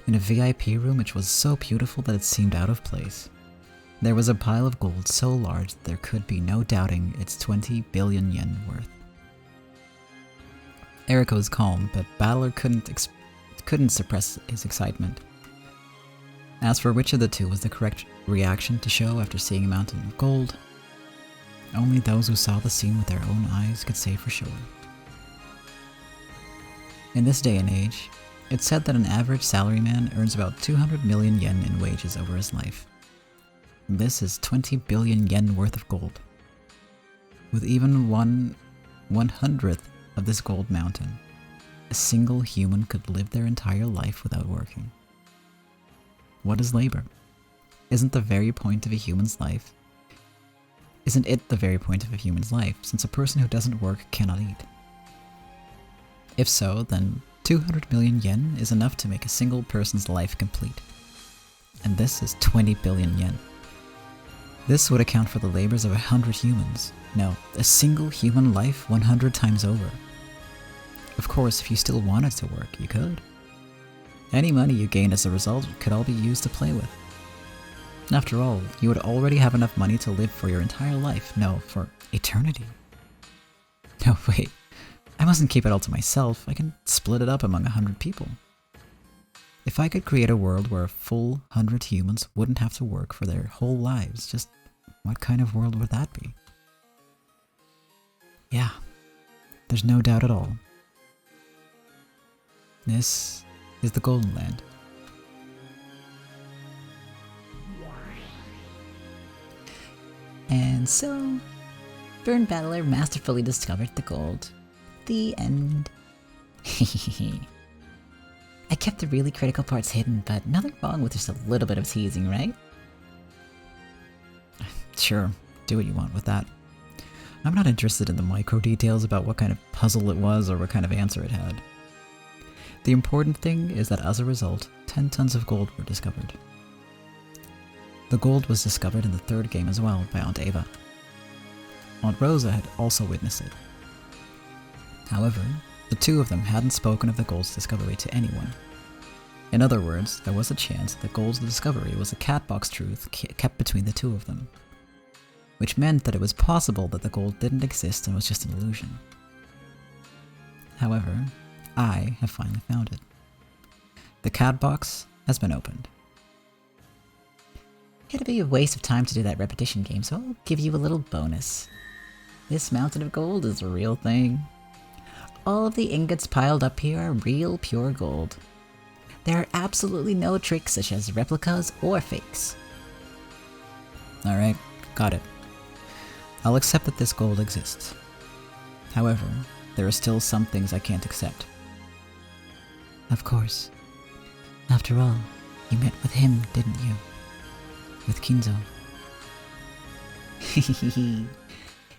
in a VIP room which was so beautiful that it seemed out of place, there was a pile of gold so large that there could be no doubting its 20 billion yen worth. Erika was calm, but Battler couldn't suppress his excitement. As for which of the two was the correct reaction to show after seeing a mountain of gold, only those who saw the scene with their own eyes could say for sure. In this day and age, it's said that an average salaryman earns about 200 million yen in wages over his life. This is 20 billion yen worth of gold. With even 1/100th of this gold mountain, a single human could live their entire life without working. What is labor? Isn't it the very point of a human's life, since a person who doesn't work cannot eat? If so, then 200 million yen is enough to make a single person's life complete. And this is 20 billion yen. This would account for the labors of 100 humans. No, a single human life 100 times over. Of course, if you still wanted to work, you could. Any money you gained as a result could all be used to play with. After all, you would already have enough money to live for your entire life. No, for eternity. No, wait. I mustn't keep it all to myself. I can split it up among 100 people. If I could create a world where a full 100 humans wouldn't have to work for their whole lives, just what kind of world would that be? Yeah, there's no doubt at all. This is the Golden Land. And so, Burn Battler masterfully discovered the gold. The end. I kept the really critical parts hidden, but nothing wrong with just a little bit of teasing, right? Sure, do what you want with that. I'm not interested in the micro details about what kind of puzzle it was or what kind of answer it had. The important thing is that as a result, 10 tons of gold were discovered. The gold was discovered in the third game as well by Aunt Ava. Aunt Rosa had also witnessed it. However, the two of them hadn't spoken of the gold's discovery to anyone. In other words, there was a chance that the gold's discovery was a catbox truth kept between the two of them, which meant that it was possible that the gold didn't exist and was just an illusion. However, I have finally found it. The catbox has been opened. It'd be a waste of time to do that repetition game, so I'll give you a little bonus. This mountain of gold is a real thing. All of the ingots piled up here are real pure gold. There are absolutely no tricks such as replicas or fakes. Alright, got it. I'll accept that this gold exists. However, there are still some things I can't accept. Of course. After all, you met with him, didn't you? With Kinzo.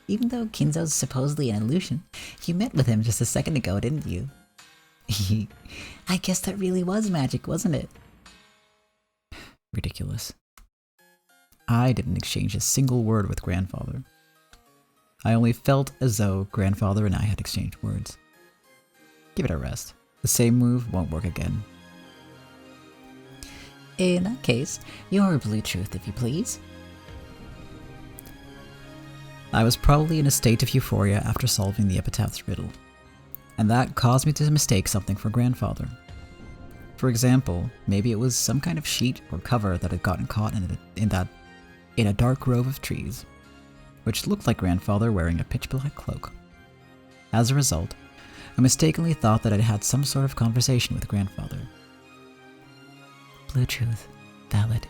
Even though Kinzo's supposedly an illusion, you met with him just a second ago, didn't you? I guess that really was magic, wasn't it? Ridiculous. I didn't exchange a single word with Grandfather. I only felt as though Grandfather and I had exchanged words. Give it a rest. The same move won't work again. In that case, your blue truth, if you please. I was probably in a state of euphoria after solving the epitaph's riddle, and that caused me to mistake something for Grandfather. For example, maybe it was some kind of sheet or cover that had gotten caught in a dark grove of trees, which looked like Grandfather wearing a pitch-black cloak. As a result, I mistakenly thought that I'd had some sort of conversation with Grandfather. Blue truth. Valid.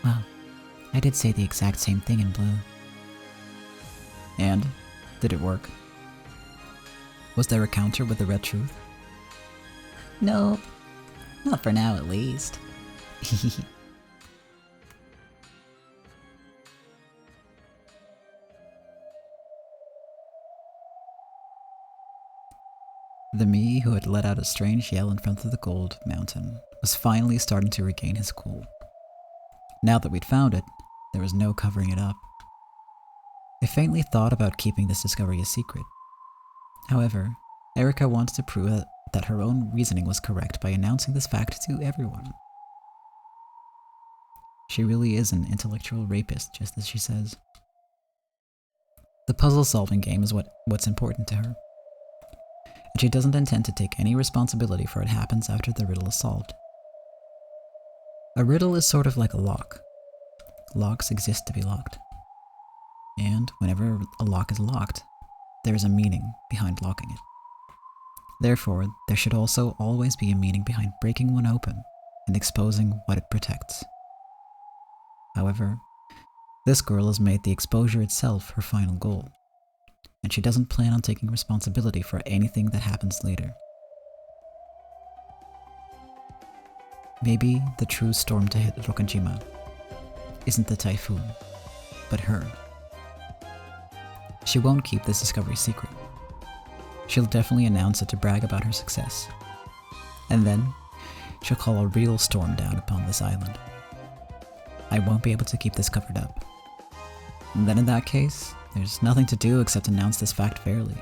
Well, I did say the exact same thing in blue. And? Did it work? Was there a counter with the red truth? Nope. Not for now, at least. The me who had let out a strange yell in front of the gold mountain was finally starting to regain his cool. Now that we'd found it, there was no covering it up. I faintly thought about keeping this discovery a secret. However, Erica wanted to prove that her own reasoning was correct by announcing this fact to everyone. She really is an intellectual rapist, just as she says. The puzzle-solving game is what's important to her, and she doesn't intend to take any responsibility for what happens after the riddle is solved. A riddle is sort of like a lock. Locks exist to be locked. And whenever a lock is locked, there is a meaning behind locking it. Therefore, there should also always be a meaning behind breaking one open and exposing what it protects. However, this girl has made the exposure itself her final goal, and she doesn't plan on taking responsibility for anything that happens later. Maybe the true storm to hit Rokkanjima isn't the typhoon, but her. She won't keep this discovery secret. She'll definitely announce it to brag about her success. And then, she'll call a real storm down upon this island. I won't be able to keep this covered up. And then in that case, there's nothing to do except announce this fact fairly.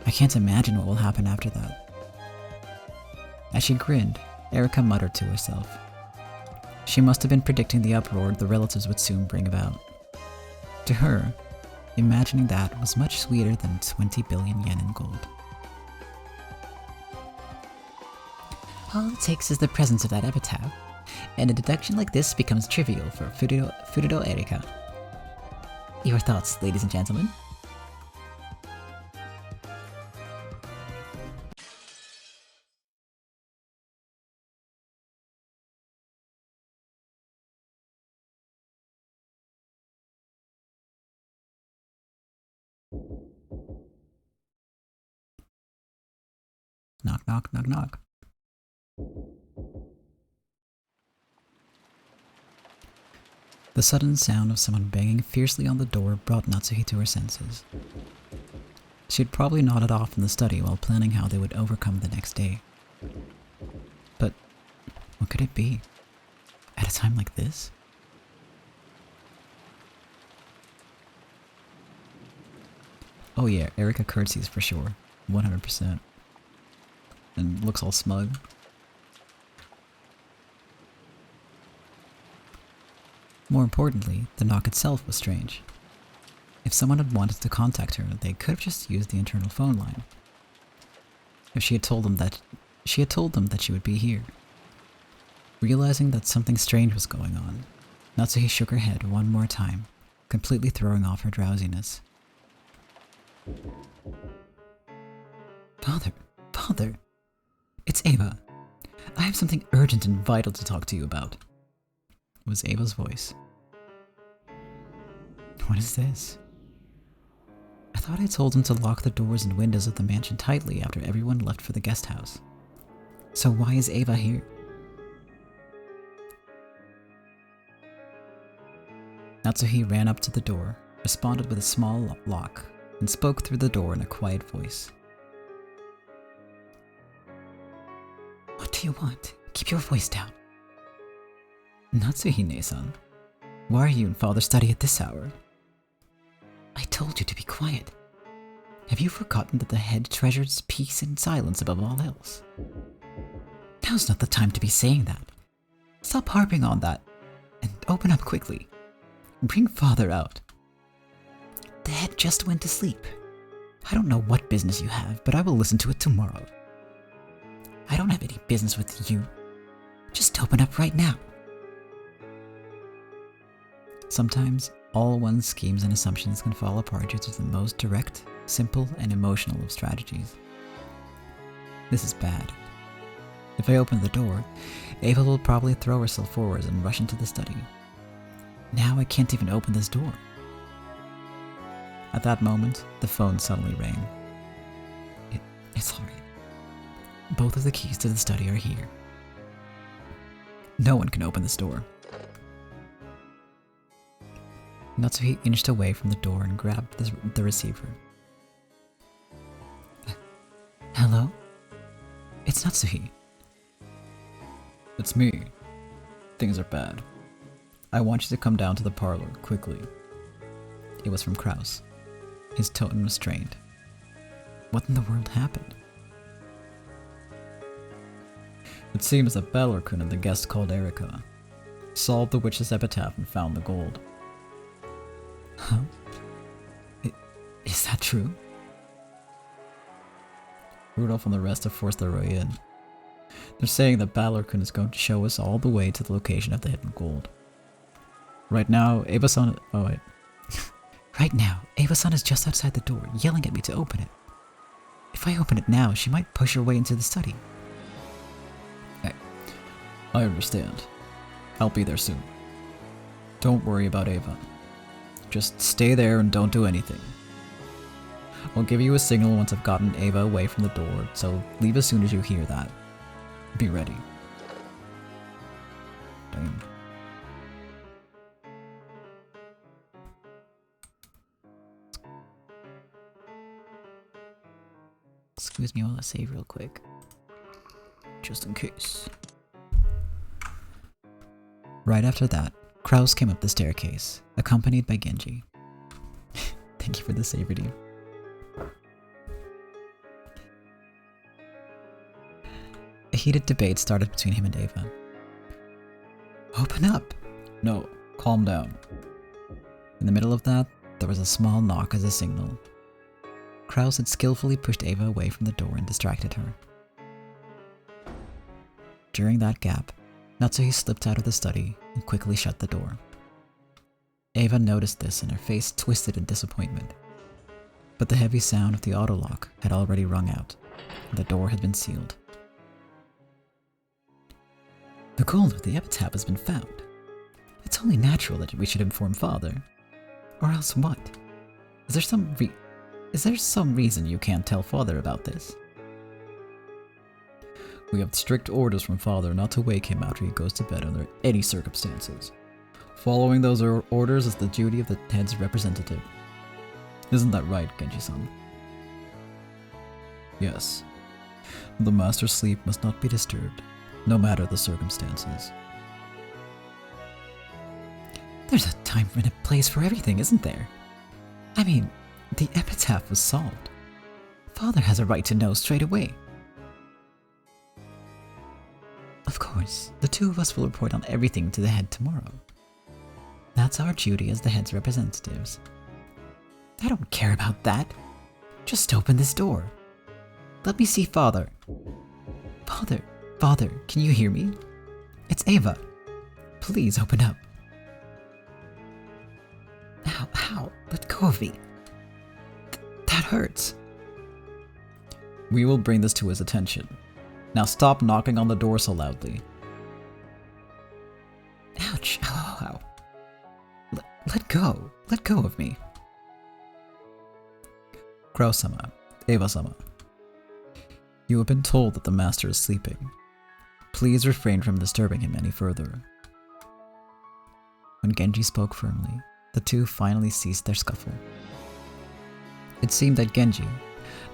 I can't imagine what will happen after that. As she grinned, Erica muttered to herself. She must have been predicting the uproar the relatives would soon bring about. To her, imagining that was much sweeter than 20 billion yen in gold. All it takes is the presence of that epitaph, and a deduction like this becomes trivial for Furudo Erika. Your thoughts, ladies and gentlemen? Knock, knock, knock, knock. The sudden sound of someone banging fiercely on the door brought Natsuhi to her senses. She had probably nodded off in the study while planning how they would overcome the next day. But what could it be? At a time like this? Oh yeah, Erica curtsies for sure. 100%. And looks all smug. More importantly, the knock itself was strange. If someone had wanted to contact her, they could have just used the internal phone line. If she had told them that she would be here. Realizing that something strange was going on, Natsuhi shook her head one more time, completely throwing off her drowsiness. Father, it's Ava. I have something urgent and vital to talk to you about. It was Ava's voice. What is this? I thought I told him to lock the doors and windows of the mansion tightly after everyone left for the guest house. So why is Ava here? Natsuhi ran up to the door, responded with a small lock, and spoke through the door in a quiet voice. What do you want? Keep your voice down. Natsuhi-ne-san, why are you in father's study at this hour? I told you to be quiet. Have you forgotten that the head treasures peace and silence above all else? Now's not the time to be saying that. Stop harping on that, and open up quickly. Bring father out. The head just went to sleep. I don't know what business you have, but I will listen to it tomorrow. I don't have any business with you. Just open up right now. Sometimes, all one's schemes and assumptions can fall apart due to the most direct, simple, and emotional of strategies. This is bad. If I open the door, Ava will probably throw herself forwards and rush into the study. Now I can't even open this door. At that moment, the phone suddenly rang. It's alright. Both of the keys to the study are here. No one can open this door. Natsuhi inched away from the door and grabbed the receiver. Hello? It's Natsuhi. It's me. Things are bad. I want you to come down to the parlor, quickly. It was from Kraus. His tone was strained. What in the world happened? It seems that Balor-kun and the guest called Erika solved the witch's epitaph and found the gold. Huh? Is that true? Rudolph and the rest have forced their way in. They're saying that Balor-kun is going to show us all the way to the location of the hidden gold. Right now, Eva-san... Oh, wait. Right now, Eva-san is just outside the door, yelling at me to open it. If I open it now, she might push her way into the study. I understand. I'll be there soon. Don't worry about Eva. Just stay there and don't do anything. I'll give you a signal once I've gotten Eva away from the door, so leave as soon as you hear that. Be ready. Damn. Excuse me while I save real quick. Just in case. Right after that, Kraus came up the staircase, accompanied by Genji. Thank you for the save, dude. A heated debate started between him and Eva. Open up! No, calm down. In the middle of that, there was a small knock as a signal. Kraus had skillfully pushed Eva away from the door and distracted her. During that gap, Natsuhi slipped out of the study and quickly shut the door. Eva noticed this and her face twisted in disappointment. But the heavy sound of the autolock had already rung out, and the door had been sealed. The gold with the epitaph has been found. It's only natural that we should inform Father. Or else what? Is there some reason you can't tell Father about this? We have strict orders from Father not to wake him after he goes to bed under any circumstances. Following those orders is the duty of the head's representative. Isn't that right, Genji-san? Yes. The master's sleep must not be disturbed, no matter the circumstances. There's a time and a place for everything, isn't there? I mean, the epitaph was solved. Father has a right to know straight away. Of course, the two of us will report on everything to the head tomorrow. That's our duty as the head's representatives. I don't care about that. Just open this door. Let me see Father. Father, can you hear me? It's Eva. Please open up. Ow, let go of me. That hurts. We will bring this to his attention. Now stop knocking on the door so loudly. Ouch, ow. Let go of me. Kraus-sama, Eva-sama. You have been told that the master is sleeping. Please refrain from disturbing him any further. When Genji spoke firmly, the two finally ceased their scuffle. It seemed that Genji,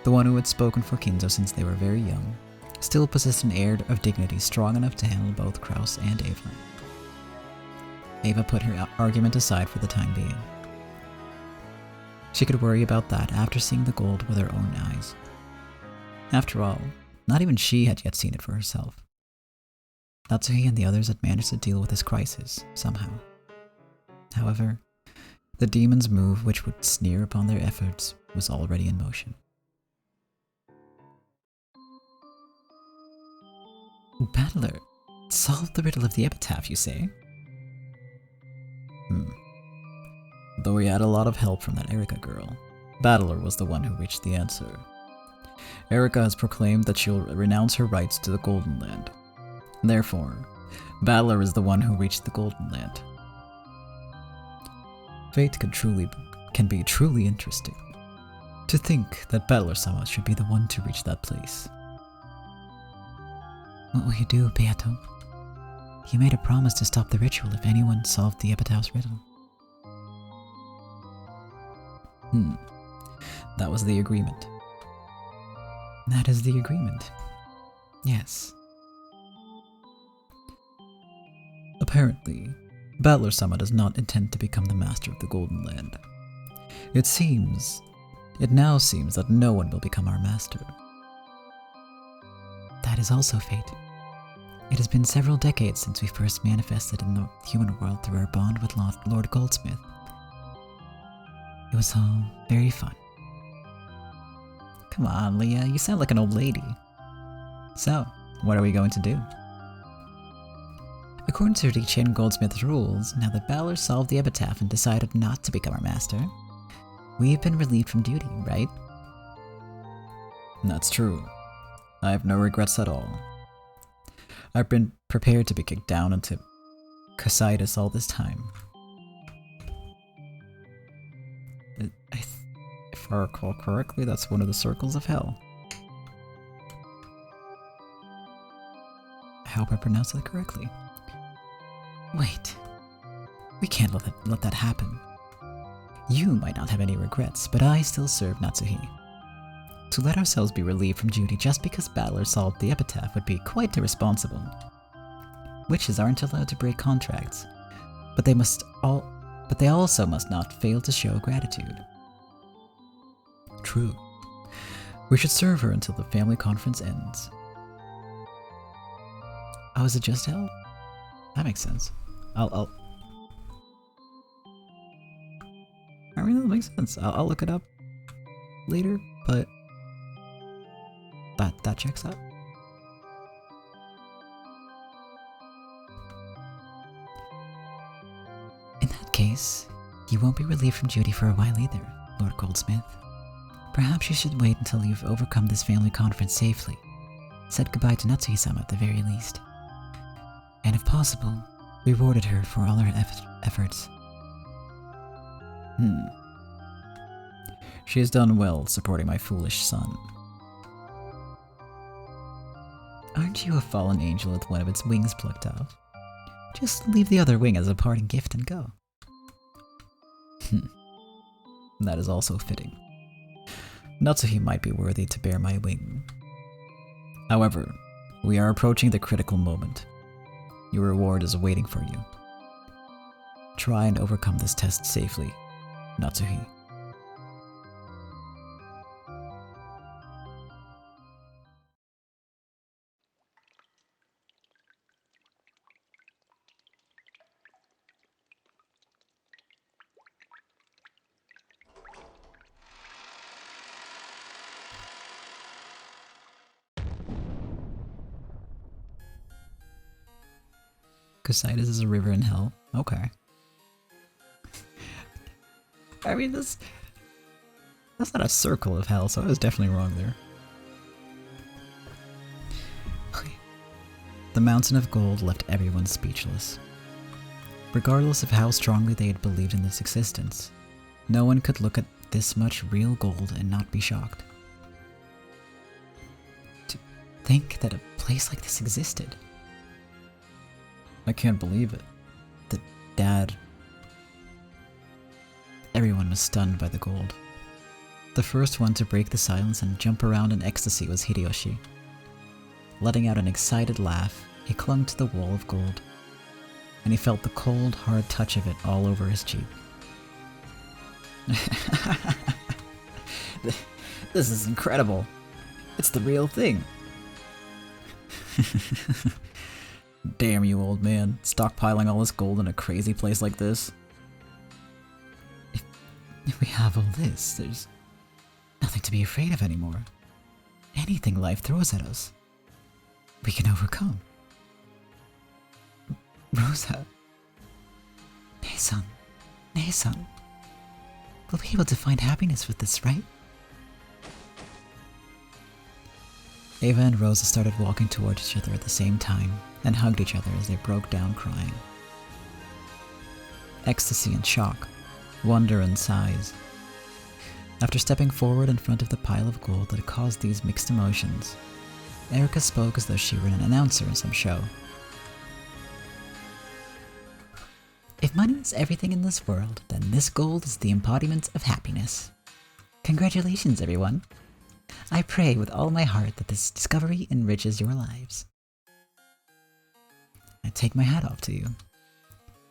the one who had spoken for Kinzo since they were very young, still possessed an air of dignity strong enough to handle both Kraus and Eva. Eva put her argument aside for the time being. She could worry about that after seeing the gold with her own eyes. After all, not even she had yet seen it for herself. Natsuhi and the others had managed to deal with this crisis, somehow. However, the demon's move which would sneer upon their efforts was already in motion. Battler, solve the riddle of the epitaph, you say? Though he had a lot of help from that Erika girl, Battler was the one who reached the answer. Erika has proclaimed that she'll renounce her rights to the Golden Land. Therefore, Battler is the one who reached the Golden Land. Fate can be truly interesting. To think that Battler-sama should be the one to reach that place. What will you do, Beato? You made a promise to stop the ritual if anyone solved the epitaph's riddle. That was the agreement. That is the agreement. Yes. Apparently, Battler-sama does not intend to become the master of the Golden Land. It now seems that no one will become our master. That is also fate. It has been several decades since we first manifested in the human world through our bond with Lord Goldsmith. It was all very fun. Come on, Leah, you sound like an old lady. So, what are we going to do? According to Richin Goldsmith's rules, now that Battler solved the epitaph and decided not to become our master, we've been relieved from duty, right? That's true. I have no regrets at all. I've been prepared to be kicked down into Casitas all this time. If I recall correctly, that's one of the circles of hell. I hope I pronounced that correctly. Wait. We can't let that happen. You might not have any regrets, but I still serve Natsuhi. To let ourselves be relieved from duty just because Battler solved the epitaph would be quite irresponsible. Witches aren't allowed to break contracts, but they also must not fail to show gratitude. True. We should serve her until the family conference ends. Oh, is it just hell? That makes sense. I mean, that makes sense. I'll look it up later, but that checks out. In that case, you won't be relieved from duty for a while either, Lord Goldsmith. Perhaps you should wait until you've overcome this family conference safely, said goodbye to Natsuhi-sama at the very least, and if possible, rewarded her for all her efforts. She has done well supporting my foolish son. Aren't you a fallen angel with one of its wings plucked off? Just leave the other wing as a parting gift and go. That is also fitting. Natsuhi might be worthy to bear my wing. However, we are approaching the critical moment. Your reward is waiting for you. Try and overcome this test safely, Natsuhi. Casitas is a river in hell. Okay. I mean, that's not a circle of hell, so I was definitely wrong there. Okay. The mountain of gold left everyone speechless. Regardless of how strongly they had believed in its existence, no one could look at this much real gold and not be shocked. To think that a place like this existed. I can't believe it. The dad... Everyone was stunned by the gold. The first one to break the silence and jump around in ecstasy was Hideyoshi. Letting out an excited laugh, he clung to the wall of gold, and he felt the cold, hard touch of it all over his cheek. This is incredible. It's the real thing. Damn you, old man. Stockpiling all this gold in a crazy place like this. If we have all this, there's nothing to be afraid of anymore. Anything life throws at us, we can overcome. Rosa. Nei-san. We'll be able to find happiness with this, right? Ava and Rosa started walking towards each other at the same time and hugged each other as they broke down crying. Ecstasy and shock, wonder and sighs. After stepping forward in front of the pile of gold that caused these mixed emotions, Erica spoke as though she were an announcer in some show. If money is everything in this world, then this gold is the embodiment of happiness. Congratulations, everyone. I pray with all my heart that this discovery enriches your lives. I take my hat off to you.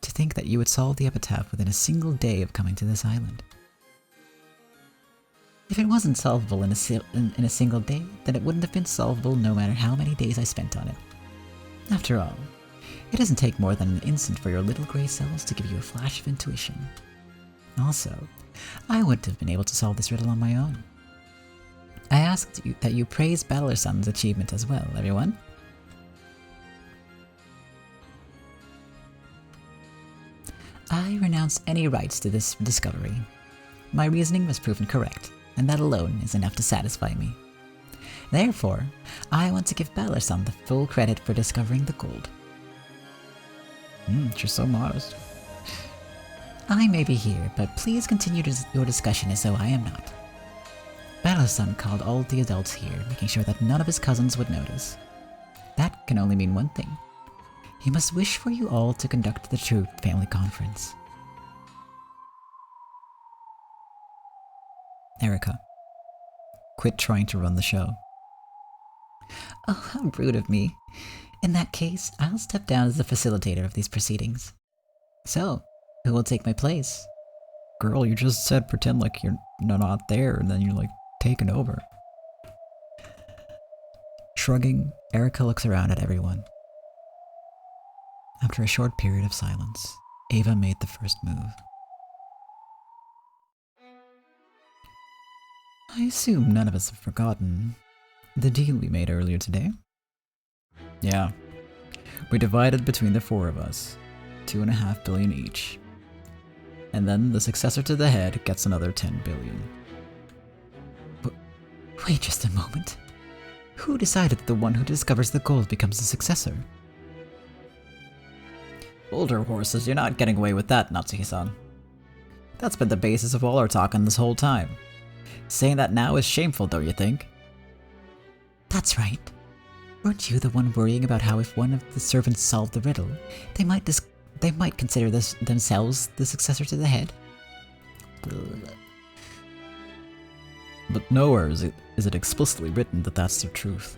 To think that you would solve the epitaph within a single day of coming to this island. If it wasn't solvable in a single day, then it wouldn't have been solvable no matter how many days I spent on it. After all, it doesn't take more than an instant for your little grey cells to give you a flash of intuition. Also, I wouldn't have been able to solve this riddle on my own. I asked you that you praise Battler-san's achievement as well, everyone. I renounce any rights to this discovery. My reasoning was proven correct, and that alone is enough to satisfy me. Therefore, I want to give Battler-san the full credit for discovering the gold. She's so modest. I may be here, but please continue your discussion as though I am not. Battler-san called all the adults here, making sure that none of his cousins would notice. That can only mean one thing. He must wish for you all to conduct the true family conference. Erica, quit trying to run the show. Oh, how rude of me. In that case, I'll step down as the facilitator of these proceedings. So, who will take my place? Girl, you just said pretend like you're not there, and then you're like taken over. Shrugging, Erica looks around at everyone. After a short period of silence, Ava made the first move. I assume none of us have forgotten the deal we made earlier today? Yeah. We divided between the four of us, 2.5 billion each. And then the successor to the head gets another 10 billion. But wait just a moment. Who decided that the one who discovers the gold becomes the successor? Older horses, you're not getting away with that, Natsuki-san. That's been the basis of all our talking this whole time. Saying that now is shameful, don't you think? That's right. Weren't you the one worrying about how if one of the servants solved the riddle, they might consider themselves the successor to the head? But nowhere is it explicitly written that that's the truth.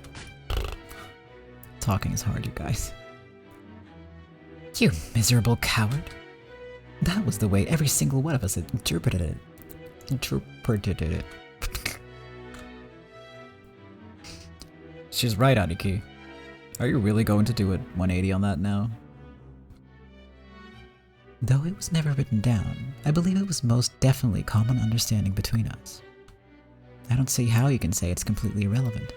Talking is hard, you guys. You miserable coward. That was the way every single one of us had interpreted it. She's right, Aniki. Are you really going to do a 180 on that now? Though it was never written down, I believe it was most definitely common understanding between us. I don't see how you can say it's completely irrelevant.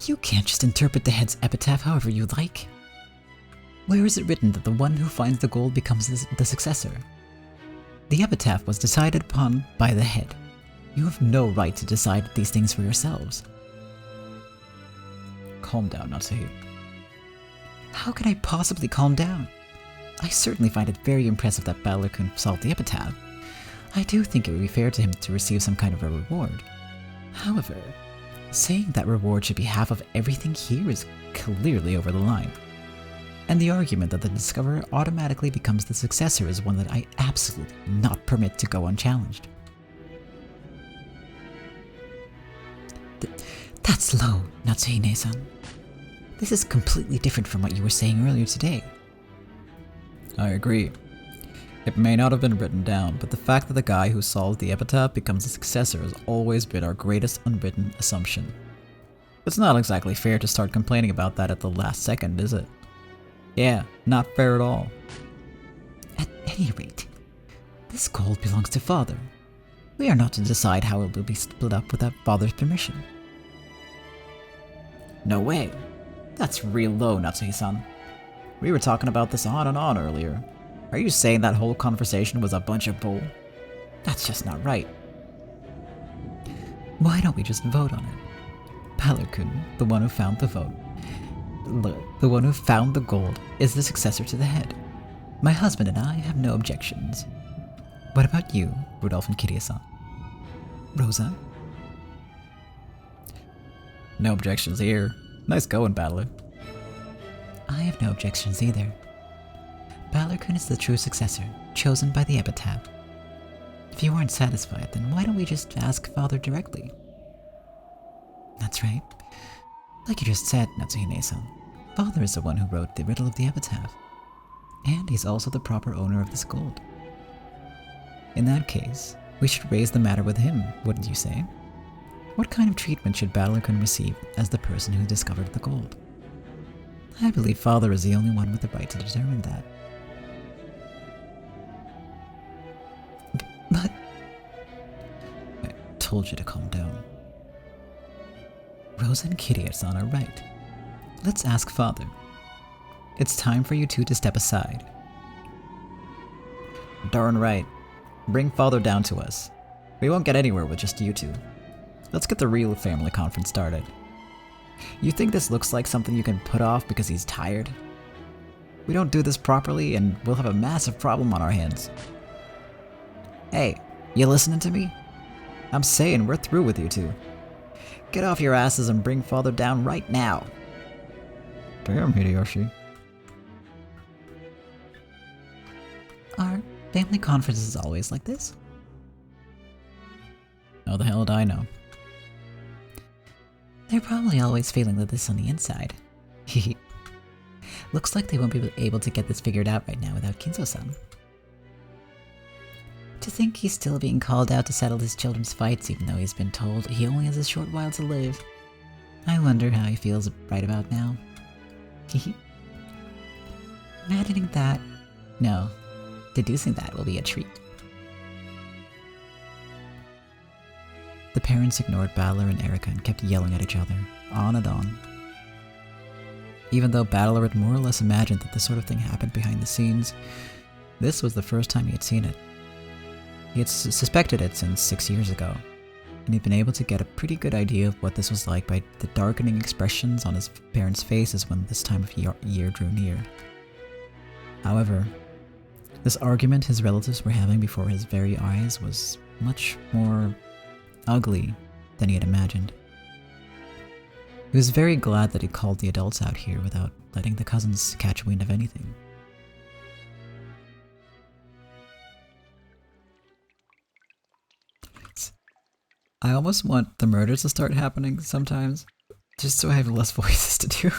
You can't just interpret the head's epitaph however you like. Where is it written that the one who finds the gold becomes the successor? The epitaph was decided upon by the head. You have no right to decide these things for yourselves. Calm down, Natsuki. How can I possibly calm down? I certainly find it very impressive that Battler-kun solved the epitaph. I do think it would be fair to him to receive some kind of a reward. However, saying that reward should be half of everything here is clearly over the line. And the argument that the discoverer automatically becomes the successor is one that I absolutely not permit to go unchallenged. That's low, Natsuhi-ne-san. This is completely different from what you were saying earlier today. I agree. It may not have been written down, but the fact that the guy who solved the epitaph becomes a successor has always been our greatest unwritten assumption. It's not exactly fair to start complaining about that at the last second, is it? Yeah, not fair at all. At any rate, this gold belongs to Father. We are not to decide how it will be split up without Father's permission. No way. That's real low, Natsuhi-san. We were talking about this on and on earlier. Are you saying that whole conversation was a bunch of bull? That's just not right. Why don't we just vote on it? Battler-kun, the one who found the vote, the one who found the gold, is the successor to the head. My husband and I have no objections. What about you, Rudolph and Kiria-san? Rosa? No objections here. Nice going, Battler. I have no objections either. Battler-kun is the true successor, chosen by the epitaph. If you aren't satisfied, then why don't we just ask Father directly? That's right. Like you just said, Natsuhime-san, Father is the one who wrote the riddle of the epitaph. And he's also the proper owner of this gold. In that case, we should raise the matter with him, wouldn't you say? What kind of treatment should Battler-kun receive as the person who discovered the gold? I believe Father is the only one with the right to determine that. But... I told you to calm down. Rosa and Kiria-san are right. Let's ask Father. It's time for you two to step aside. Darn right. Bring Father down to us. We won't get anywhere with just you two. Let's get the real family conference started. You think this looks like something you can put off because he's tired? We don't do this properly and we'll have a massive problem on our hands. Hey, you listening to me? I'm saying we're through with you two. Get off your asses and bring Father down right now. Damn, Hideyoshi. Are family conferences always like this? How the hell do I know? They're probably always feeling like this on the inside. Looks like they won't be able to get this figured out right now without Kinzo-san. To think he's still being called out to settle his children's fights even though he's been told he only has a short while to live. I wonder how he feels right about now. Imagining that... No, deducing that will be a treat. The parents ignored Battler and Erika and kept yelling at each other, on and on. Even though Battler had more or less imagined that this sort of thing happened behind the scenes, this was the first time he had seen it. He had suspected it since 6 years ago, and he'd been able to get a pretty good idea of what this was like by the darkening expressions on his parents' faces when this time of year drew near. However, this argument his relatives were having before his very eyes was much more ugly than he had imagined. He was very glad that he called the adults out here without letting the cousins catch wind of anything. I almost want the murders to start happening sometimes, just so I have less voices to do.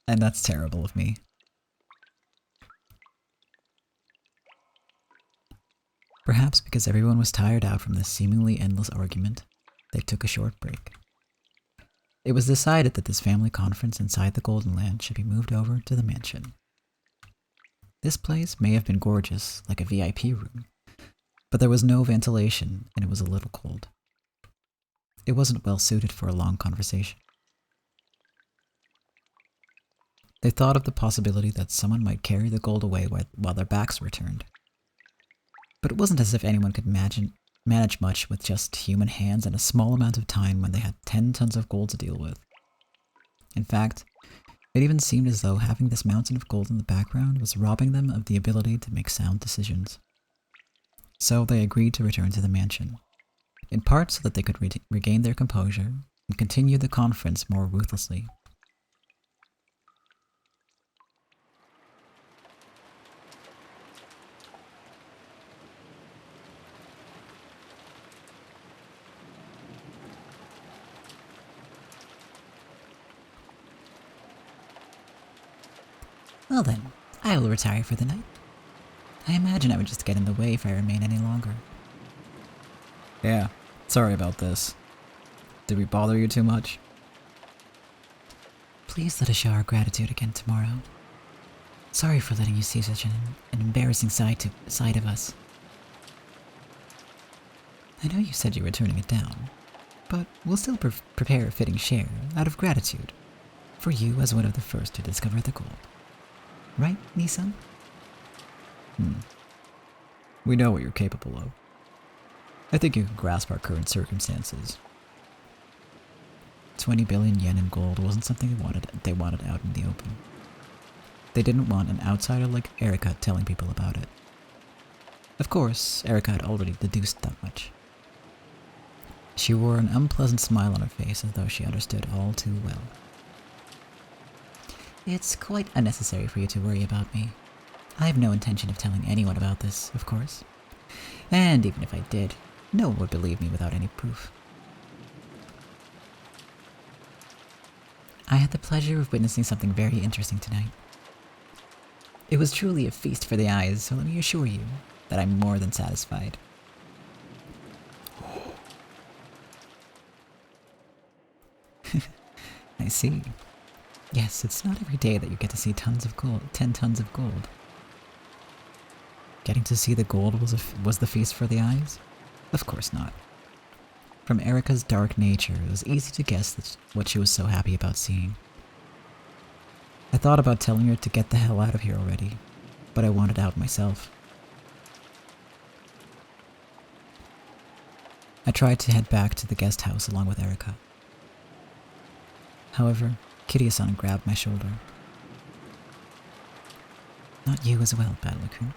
And that's terrible of me. Perhaps because everyone was tired out from this seemingly endless argument, they took a short break. It was decided that this family conference inside the Golden Land should be moved over to the mansion. This place may have been gorgeous, like a VIP room, but there was no ventilation and it was a little cold. It wasn't well suited for a long conversation. They thought of the possibility that someone might carry the gold away while their backs were turned. But it wasn't as if anyone could manage much with just human hands and a small amount of time when they had 10 tons of gold to deal with. In fact, it even seemed as though having this mountain of gold in the background was robbing them of the ability to make sound decisions. So they agreed to return to the mansion, in part so that they could regain their composure and continue the conference more ruthlessly. Well then, I will retire for the night. I imagine I would just get in the way if I remain any longer. Yeah, sorry about this. Did we bother you too much? Please let us show our gratitude again tomorrow. Sorry for letting you see such an embarrassing side of us. I know you said you were turning it down, but we'll still prepare a fitting share out of gratitude for you as one of the first to discover the gold. Right, Nisan? We know what you're capable of. I think you can grasp our current circumstances. 20 billion yen in gold wasn't something they wanted out in the open. They didn't want an outsider like Erica telling people about it. Of course, Erica had already deduced that much. She wore an unpleasant smile on her face as though she understood all too well. It's quite unnecessary for you to worry about me. I have no intention of telling anyone about this, of course. And even if I did, no one would believe me without any proof. I had the pleasure of witnessing something very interesting tonight. It was truly a feast for the eyes, so let me assure you that I'm more than satisfied. I see. Yes, it's not every day that you get to see 10 tons of gold. Getting to see the gold was the feast for the eyes? Of course not. From Erica's dark nature, it was easy to guess what she was so happy about seeing. I thought about telling her to get the hell out of here already, but I wanted out myself. I tried to head back to the guest house along with Erica. However, Kiryu-san grabbed my shoulder. Not you as well, Battler-kun.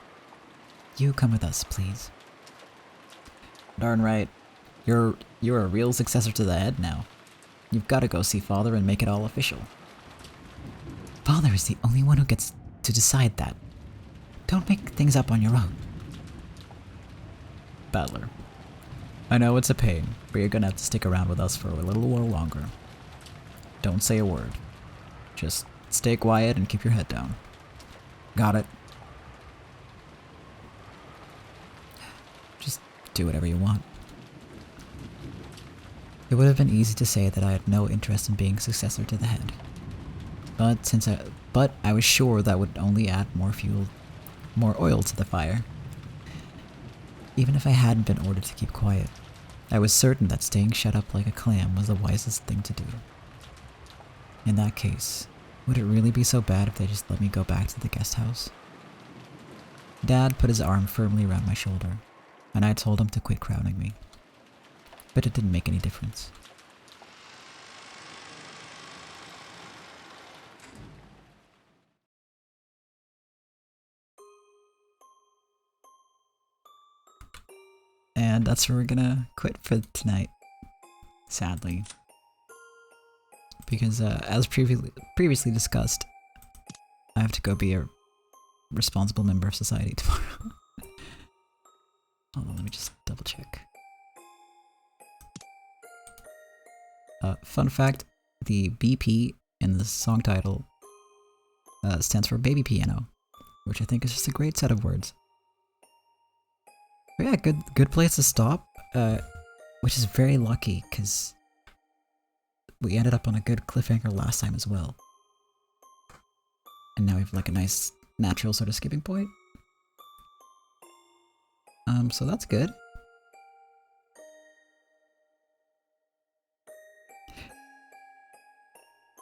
You come with us, please. Darn right. You're a real successor to the head now. You've got to go see Father and make it all official. Father is the only one who gets to decide that. Don't make things up on your own. Battler. I know it's a pain, but you're gonna have to stick around with us for a little while longer. Don't say a word. Just stay quiet and keep your head down. Got it? Just do whatever you want. It would have been easy to say that I had no interest in being successor to the head. But I was sure that would only add more oil to the fire. Even if I hadn't been ordered to keep quiet, I was certain that staying shut up like a clam was the wisest thing to do. In that case, would it really be so bad if they just let me go back to the guest house? Dad put his arm firmly around my shoulder, and I told him to quit crowding me. But it didn't make any difference. And that's where we're gonna quit for tonight. Sadly. Because as previously discussed, I have to go be a responsible member of society tomorrow. Hold on, let me just double check. Fun fact, the BP in the song title stands for baby piano, which I think is just a great set of words. But yeah, good place to stop, which is very lucky, because we ended up on a good cliffhanger last time as well. And now we have like a nice natural sort of skipping point. So that's good.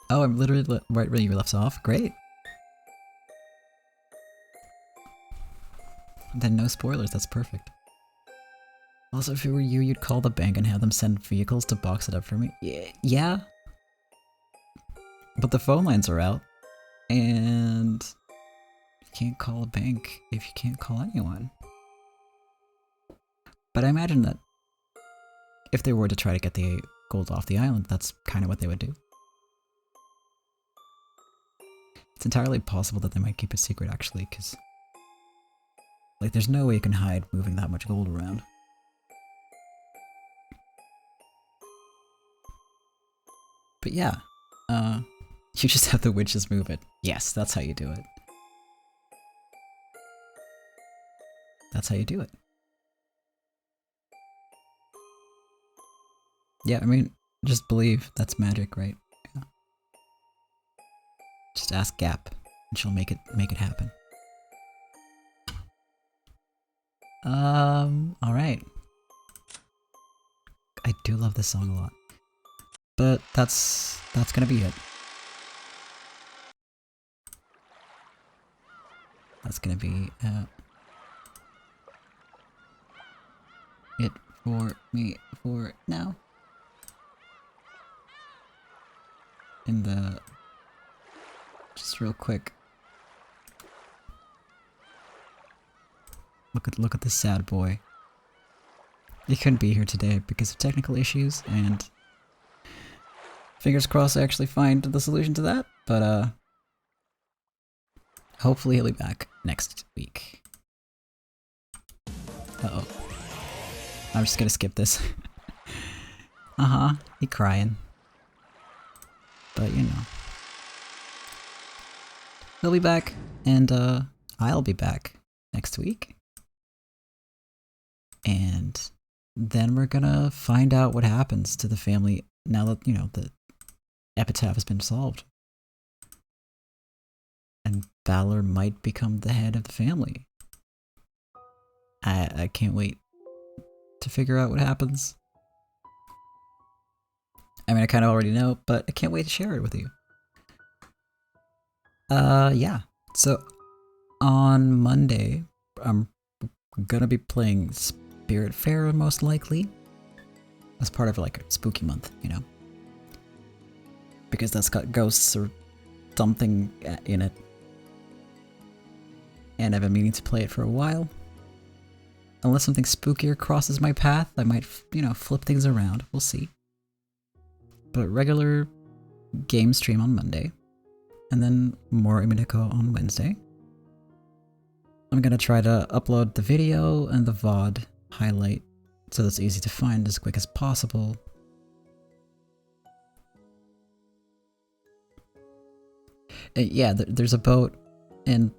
Oh, I'm literally right where you left off. Great. Then no spoilers, that's perfect. Also, if it were you, you'd call the bank and have them send vehicles to box it up for me. Yeah. But the phone lines are out. And you can't call a bank if you can't call anyone. But I imagine that if they were to try to get the gold off the island, that's kind of what they would do. It's entirely possible that they might keep it secret, actually, because like, there's no way you can hide moving that much gold around. But yeah, you just have the witches move it. Yes, that's how you do it. That's how you do it. Yeah, I mean, just believe that's magic, right? Yeah. Just ask Gap, and she'll make it happen. Alright. I do love this song a lot. But that's gonna be it. That's gonna be it for me for now. Just real quick, Look at this sad boy. He couldn't be here today because of technical issues, and fingers crossed I actually find the solution to that, but hopefully he'll be back next week. Uh-oh. I'm just gonna skip this. He crying. But you know. He'll be back, and I'll be back next week. And then we're gonna find out what happens to the family now that, you know, the epitaph has been solved. And Valor might become the head of the family. I can't wait to figure out what happens. I mean, I kind of already know, but I can't wait to share it with you. Yeah. So, on Monday, I'm gonna be playing Spirit Fair most likely. As part of like a spooky month, you know? Because that's got ghosts or something in it. And I've been meaning to play it for a while. Unless something spookier crosses my path, I might, you know, flip things around. We'll see. But regular game stream on Monday. And then more Umineko on Wednesday. I'm gonna try to upload the video and the VOD highlight so that's easy to find as quick as possible. Yeah, there's a boat and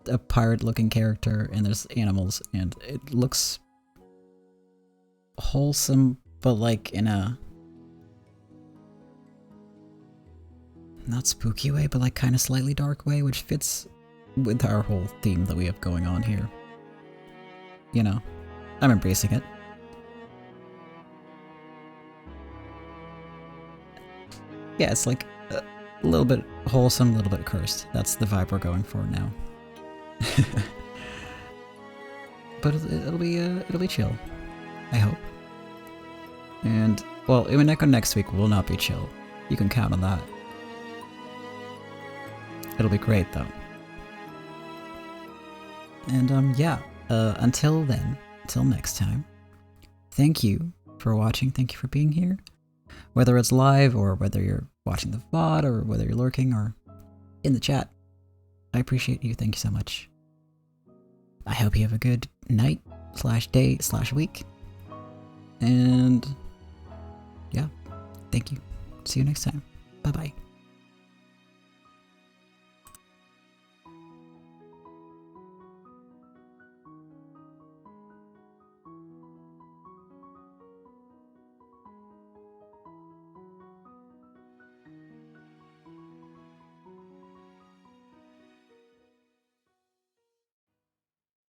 a pirate-looking character, and there's animals, and it looks wholesome, but like in a not spooky way, but like kind of slightly dark way, which fits with our whole theme that we have going on here. You know, I'm embracing it. Yeah, it's like a little bit wholesome, a little bit cursed. That's the vibe we're going for now. But it'll be chill, I hope. And well, Umineko next week will not be chill. You can count on that. It'll be great though. And yeah, until then, until next time, thank you for watching, thank you for being here. Whether it's live or whether you're watching the VOD or whether you're lurking or in the chat, I appreciate you, thank you so much. I hope you have a good night, /day, /week. And yeah, thank you. See you next time. Bye-bye.